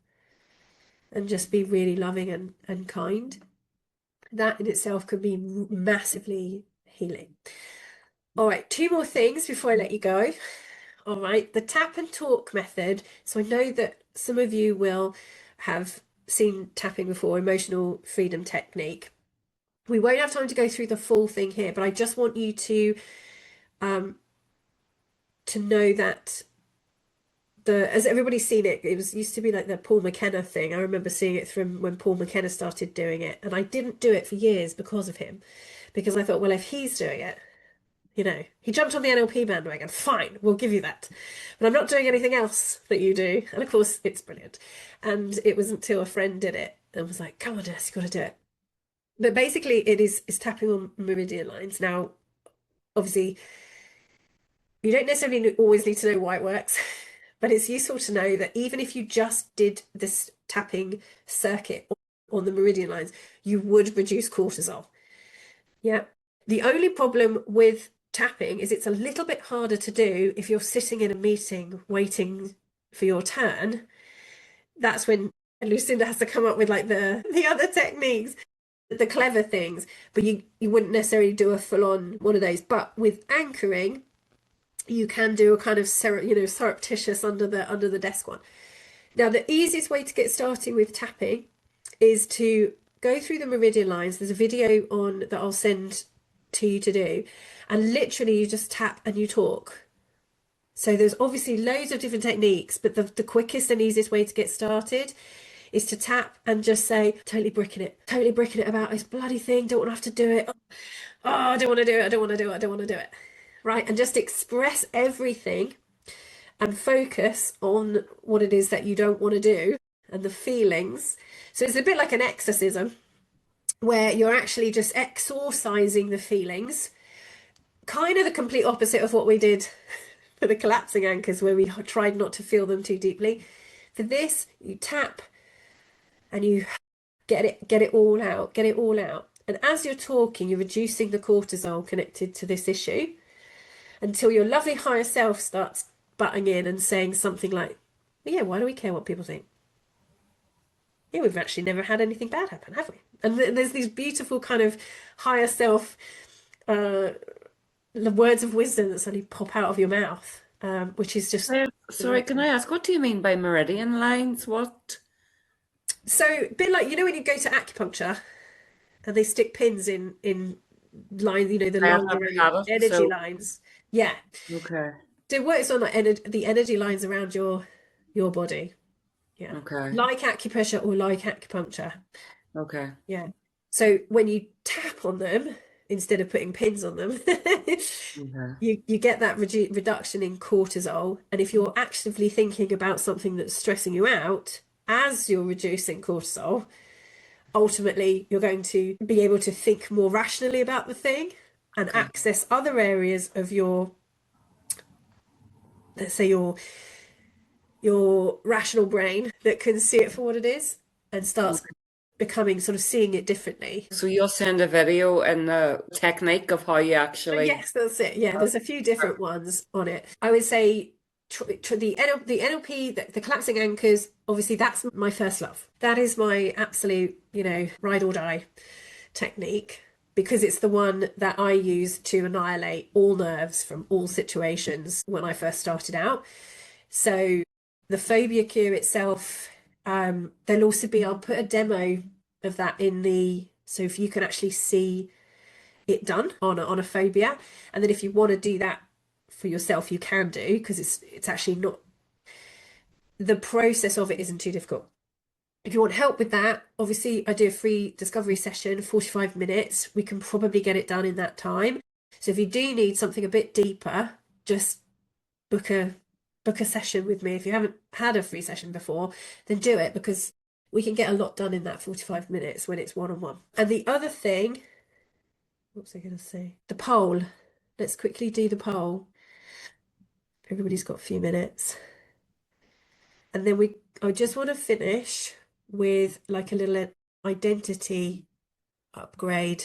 And just be really loving and kind. That in itself could be massively healing. All right, 2 more things before I let you go. All right, the tap and talk method. So I know that some of you will have seen tapping before, emotional freedom technique. We won't have time to go through the full thing here, but I just want you to know that as everybody's seen it, it used to be like the Paul McKenna thing. I remember seeing it from when Paul McKenna started doing it, and I didn't do it for years because of him, because I thought, well, if he's doing it, you know, he jumped on the NLP bandwagon, fine, we'll give you that, but I'm not doing anything else that you do. And of course it's brilliant. And it wasn't until a friend did it and was like, come on, Jess, you got to do it. But basically it is tapping on meridian lines. Now obviously you don't necessarily always need to know why it works. But it's useful to know that even if you just did this tapping circuit on the meridian lines, you would reduce cortisol. Yeah. The only problem with tapping is it's a little bit harder to do if you're sitting in a meeting waiting for your turn. That's when Lucinda has to come up with like the other techniques, the clever things, but you wouldn't necessarily do a full-on one of those. But with anchoring, you can do a kind of surreptitious under the desk one. Now, the easiest way to get started with tapping is to go through the meridian lines. There's a video on that I'll send to you to do, and literally you just tap and you talk. So there's obviously loads of different techniques, but the quickest and easiest way to get started is to tap and just say, totally bricking it about this bloody thing, don't want to have to do it. Oh, I don't want to do it, I don't want to do it, I don't want to do it. Right, and just express everything and focus on what it is that you don't want to do and the feelings. So it's a bit like an exorcism where you're actually just exorcising the feelings, kind of the complete opposite of what we did for the collapsing anchors, where we tried not to feel them too deeply. For this, you tap and you get it all out, get it all out. And as you're talking, you're reducing the cortisol connected to this issue, until your lovely higher self starts butting in and saying something like, well, yeah, why do we care what people think? Yeah, we've actually never had anything bad happen, have we? And there's these beautiful kind of higher self words of wisdom that suddenly pop out of your mouth, which is just... Sorry, can I ask, what do you mean by meridian lines? What? So a bit like, you know, when you go to acupuncture and they stick pins in lines, you know, the long energy lines. Yeah. Okay. So it works on like the energy lines around your body. Yeah. Okay. Like acupressure or like acupuncture. Okay. Yeah. So when you tap on them instead of putting pins on them, you get that reduction in cortisol. And if you're actively thinking about something that's stressing you out as you're reducing cortisol, ultimately you're going to be able to think more rationally about the thing and access other areas of your, let's say your rational brain that can see it for what it is and starts becoming sort of seeing it differently. So you'll send a video and the technique of how you actually... Yes, that's it. Yeah, there's a few different ones on it. I would say the NLP, the collapsing anchors, obviously that's my first love. That is my absolute, you know, ride or die technique. because it's the one that I use to annihilate all nerves from all situations when I first started out. So the phobia cure itself, there'll also be, I'll put a demo of that so if you can actually see it done on a phobia, and then if you want to do that for yourself, you can do, because it's actually not, the process of it isn't too difficult. If you want help with that, obviously I do a free discovery session, 45 minutes. We can probably get it done in that time. So if you do need something a bit deeper, just book a session with me. If you haven't had a free session before, then do it, because we can get a lot done in that 45 minutes when it's one-on-one. And the other thing, what was I going to say? The poll. Let's quickly do the poll. Everybody's got a few minutes. And then I just want to finish with like a little identity upgrade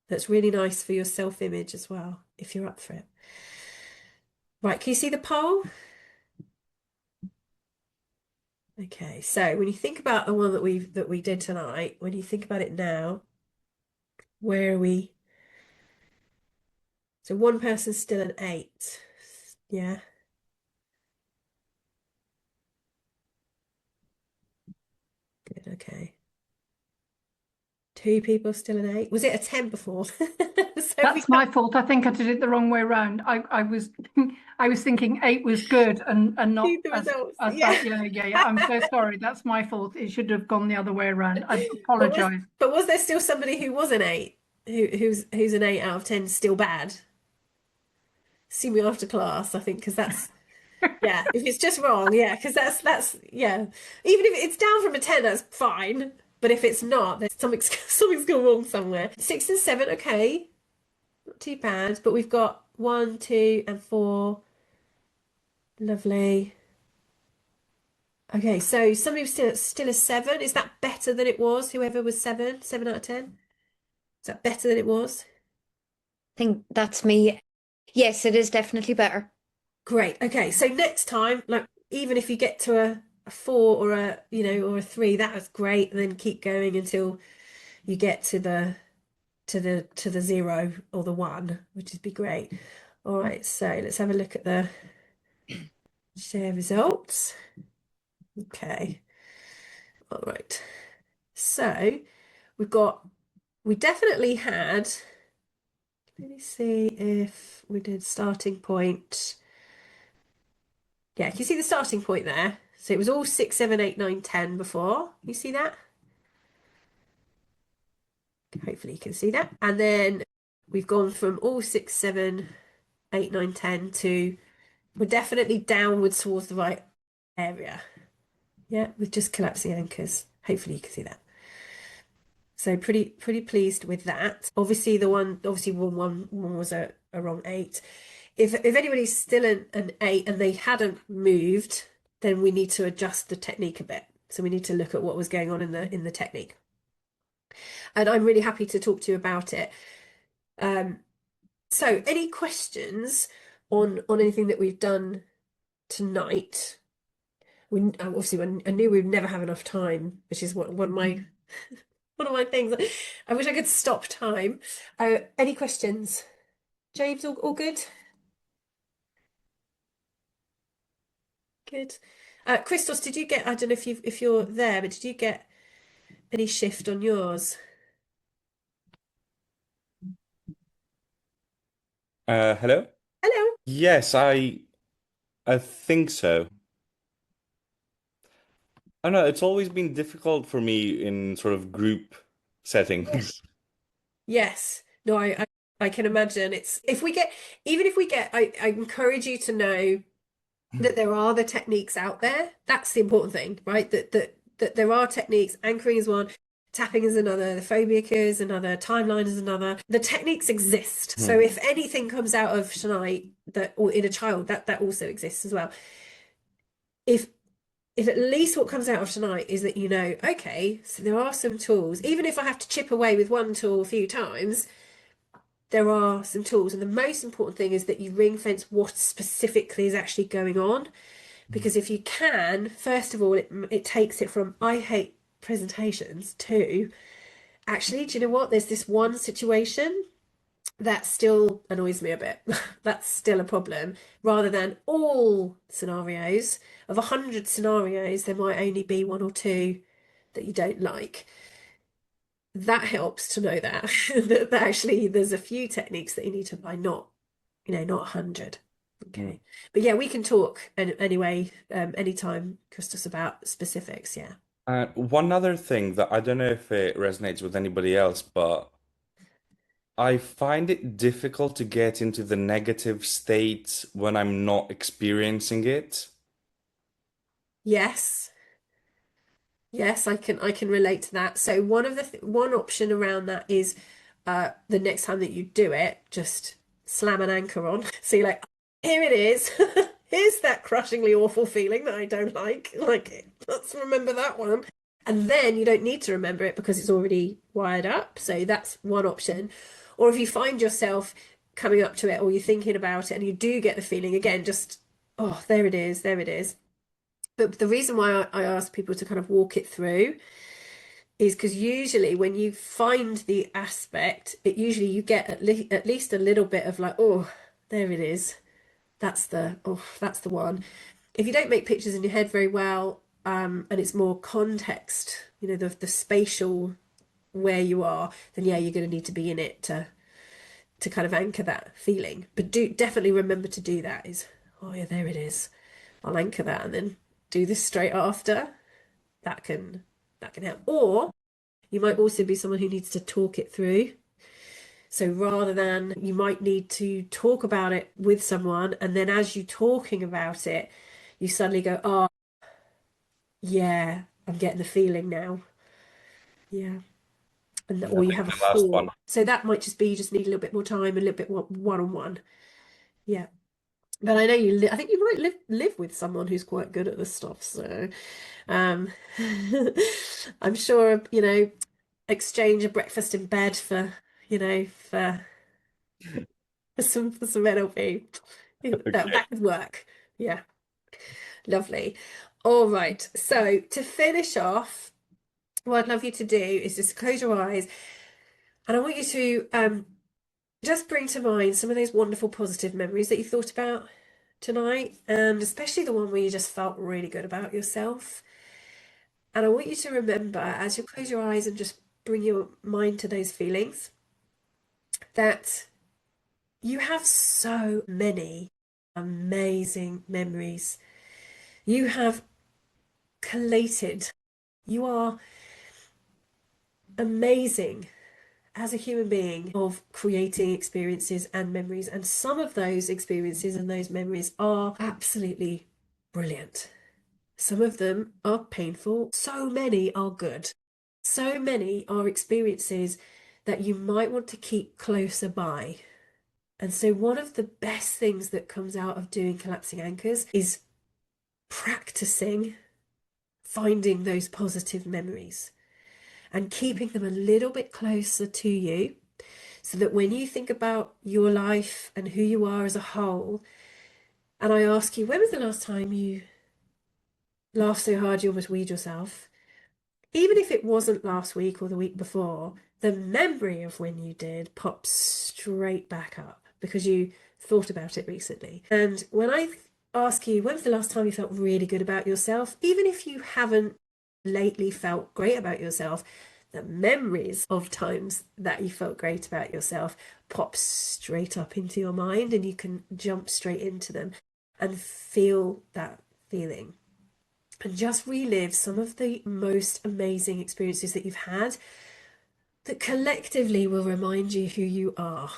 that's really nice for your self-image as well, if you're up for it. Right, can you see the poll? Okay, so when you think about the one that we did tonight, when you think about it now, where are we? So one person's still an 8. Yeah. Good, okay. 2 people still an 8. Was it a 10 before? So That's my fault. I think I did it the wrong way around. I was thinking 8 was good and not see the results. as Yeah. bad. Yeah. I'm so sorry. That's my fault. It should have gone the other way around. I apologise. But was there still somebody who was an 8? Who's an 8 out of 10 still bad? See me after class, I think, because that's yeah. If it's just wrong, yeah, because that's yeah. Even if it's down from a 10, that's fine. But if it's not, there's something's gone wrong somewhere. 6 and 7, okay, not too bad. But we've got 1, 2, and 4. Lovely. Okay, so somebody was still a 7. Is that better than it was? Whoever was 7 out of 10. Is that better than it was? I think that's me. Yes, it is definitely better. Great. Okay, so next time, like even if you get to a 4 or or a 3, that was great, and then keep going until you get to the 0 or the 1, which would be great. All right, so let's have a look at the share results. Okay. All right. So we definitely had, let me see if we did starting point. Yeah, can you see the starting point there? So it was all 6, 7, 8, 9, 10 before. You see that? Hopefully you can see that. And then we've gone from all 6, 7, 8, 9, 10 to, we're definitely downwards towards the right area. Yeah, with just collapsing anchors. Hopefully you can see that. So pretty pleased with that. Obviously one was a wrong 8. If anybody's still an 8 and they hadn't moved, then we need to adjust the technique a bit. So we need to look at what was going on in the technique. And I'm really happy to talk to you about it. So any questions on anything that we've done tonight? Obviously I knew we'd never have enough time, which is one of my things. I wish I could stop time. Any questions? James, all good? Good. Christos, did you get, I don't know if you're there, but did you get any shift on yours? Hello? Hello. Yes, I think so. I don't know, it's always been difficult for me in sort of group settings. Yes. No, I can imagine. It's even if we get, I encourage you to know that there are the techniques out there. That's the important thing, right? That there are techniques. Anchoring is one, tapping is another, the phobia cure is another, timeline is another. The techniques exist. So if anything comes out of tonight or in a child, that also exists as well. If at least what comes out of tonight is that okay, so there are some tools, even if I have to chip away with one tool a few times, there are some tools. And the most important thing is that you ring fence what specifically is actually going on. Because if you can, first of all, it takes it from I hate presentations to actually, do you know what? There's this one situation that still annoys me a bit. That's still a problem. Rather than all scenarios, of 100 scenarios, there might only be one or two that you don't like. That helps to know that, that actually there's a few techniques that you need to apply, not 100. Okay. But yeah, we can talk anyway, anytime, Christos, about specifics. Yeah. One other thing that I don't know if it resonates with anybody else, but I find it difficult to get into the negative state when I'm not experiencing it. Yes. Yes, I can relate to that. So one option around that is the next time that you do it, just slam an anchor on. So you're like, here it is. Here's that crushingly awful feeling that I don't like. Like, let's remember that one. And then you don't need to remember it because it's already wired up. So that's one option. Or if you find yourself coming up to it or you're thinking about it and you do get the feeling again, just, oh, there it is, there it is. But the reason why I ask people to kind of walk it through is because usually when you find the aspect, you get at least a little bit of like, oh, there it is. That's the one. If you don't make pictures in your head very well, and it's more context, the spatial where you are, then yeah, you're going to need to be in it to kind of anchor that feeling. But definitely remember to do that is, oh yeah, there it is. I'll anchor that and then do this straight after. That can help. Or you might also be someone who needs to talk it through. So rather than, you might need to talk about it with someone, and then as you're talking about it, you suddenly go, oh, yeah, I'm getting the feeling now. Yeah. Or you have a The last one. thought. So that might just be you just need a little bit more time, a little bit one-on-one. Yeah. But I know I think you might live with someone who's quite good at this stuff. So I'm sure, exchange a breakfast in bed for some NLP. Back with work. Yeah. Lovely. All right. So to finish off, what I'd love you to do is just close your eyes, and I want you to just bring to mind some of those wonderful positive memories that you thought about tonight, and especially the one where you just felt really good about yourself. And I want you to remember, as you close your eyes and just bring your mind to those feelings, that you have so many amazing memories. You have collated. You are amazing as a human being of creating experiences and memories. And some of those experiences and those memories are absolutely brilliant. Some of them are painful. So many are good. So many are experiences that you might want to keep closer by. And so one of the best things that comes out of doing collapsing anchors is practicing finding those positive memories and keeping them a little bit closer to you, so that when you think about your life and who you are as a whole, and I ask you, when was the last time you laughed so hard you almost weed yourself? Even if it wasn't last week or the week before, the memory of when you did pops straight back up because you thought about it recently. And when I ask you, when was the last time you felt really good about yourself, even if you haven't lately felt great about yourself, the memories of times that you felt great about yourself pop straight up into your mind, and you can jump straight into them and feel that feeling. And just relive some of the most amazing experiences that you've had that collectively will remind you who you are.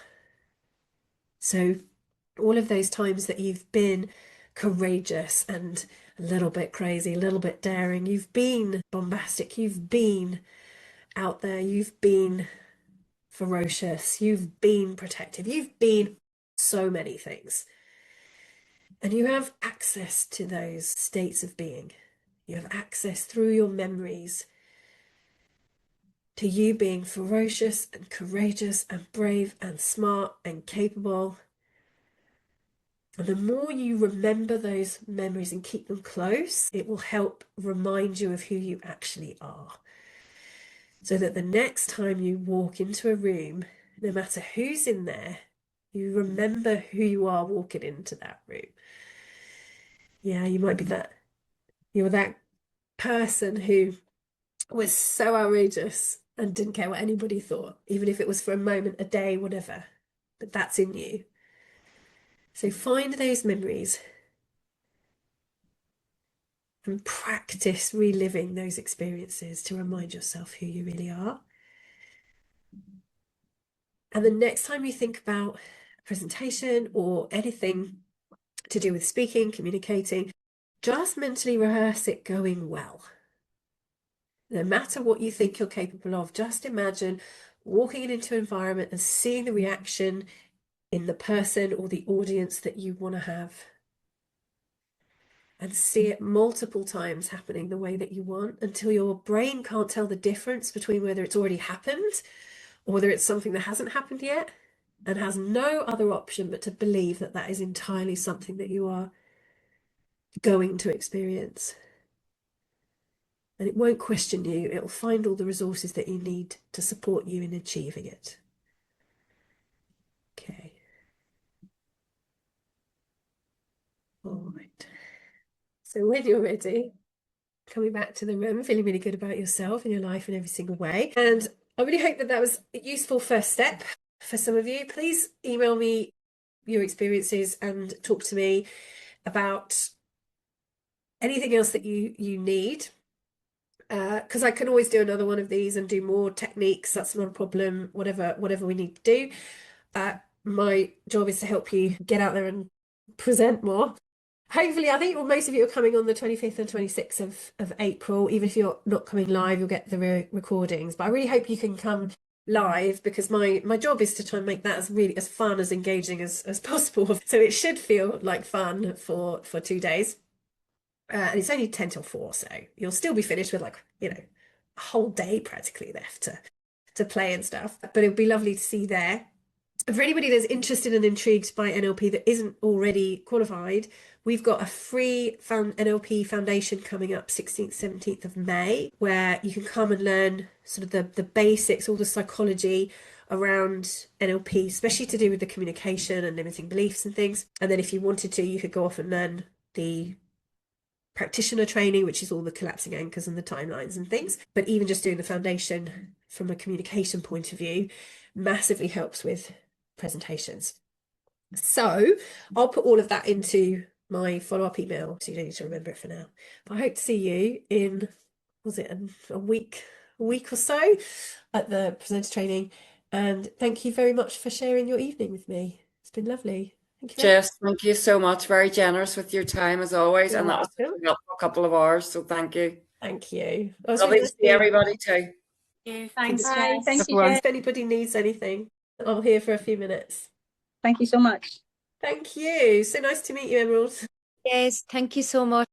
So all of those times that you've been courageous and a little bit crazy, a little bit daring, you've been bombastic, you've been out there, you've been ferocious, you've been protective, you've been so many things. And you have access to those states of being. You have access through your memories to you being ferocious and courageous and brave and smart and capable. And the more you remember those memories and keep them close, it will help remind you of who you actually are. so that the next time you walk into a room, no matter who's in there, you remember who you are walking into that room. Yeah, you might be that, you're that person who was so outrageous and didn't care what anybody thought, even if it was for a moment, a day, whatever. But that's in you. So find those memories and practice reliving those experiences to remind yourself who you really are. And the next time you think about a presentation or anything to do with speaking, communicating, just mentally rehearse it going well. No matter what you think you're capable of, just imagine walking into an environment and seeing the reaction in the person or the audience that you want to have. And see it multiple times happening the way that you want until your brain can't tell the difference between whether it's already happened or whether it's something that hasn't happened yet, and has no other option but to believe that that is entirely something that you are going to experience. And it won't question you. It will find all the resources that you need to support you in achieving it. Okay. All right. So when you're ready, coming back to the room, feeling really good about yourself and your life in every single way. And I really hope that that was a useful first step for some of you. Please email me your experiences and talk to me about anything else that you need. Because I can always do another one of these and do more techniques. That's not a problem. Whatever we need to do. My job is to help you get out there and present more. Hopefully, I think most of you are coming on the 25th and 26th of April. Even if you're not coming live, you'll get the recordings. But I really hope you can come live, because my job is to try and make that as fun, as engaging as possible. So it should feel like fun for 2 days. And it's only 10 till 4, so you'll still be finished with, like, you know, a whole day practically left to play and stuff. But it'll be lovely to see you there. For anybody that's interested and intrigued by NLP that isn't already qualified, we've got a free NLP Foundation coming up 16th, 17th of May, where you can come and learn sort of the basics, all the psychology around NLP, especially to do with the communication and limiting beliefs and things. And then if you wanted to, you could go off and learn the practitioner training, which is all the collapsing anchors and the timelines and things. But even just doing the foundation from a communication point of view massively helps with presentations. So I'll put all of that into my follow-up email, so you don't need to remember it for now. But I hope to see you in, was it a week or so at the presenter training. And thank you very much for sharing your evening with me. It's been lovely. Thank you. Jess, thank you so much. Very generous with your time as always. You're and that welcome. was a couple of hours, so thank you. Thank you. I was Lovely really to see everybody too. Thanks, Bye. Jess. Thank you, Everyone. Jess. If anybody needs anything, I'm here for a few minutes. Thank you so much. Thank you. So nice to meet you, Emerald. Yes, thank you so much.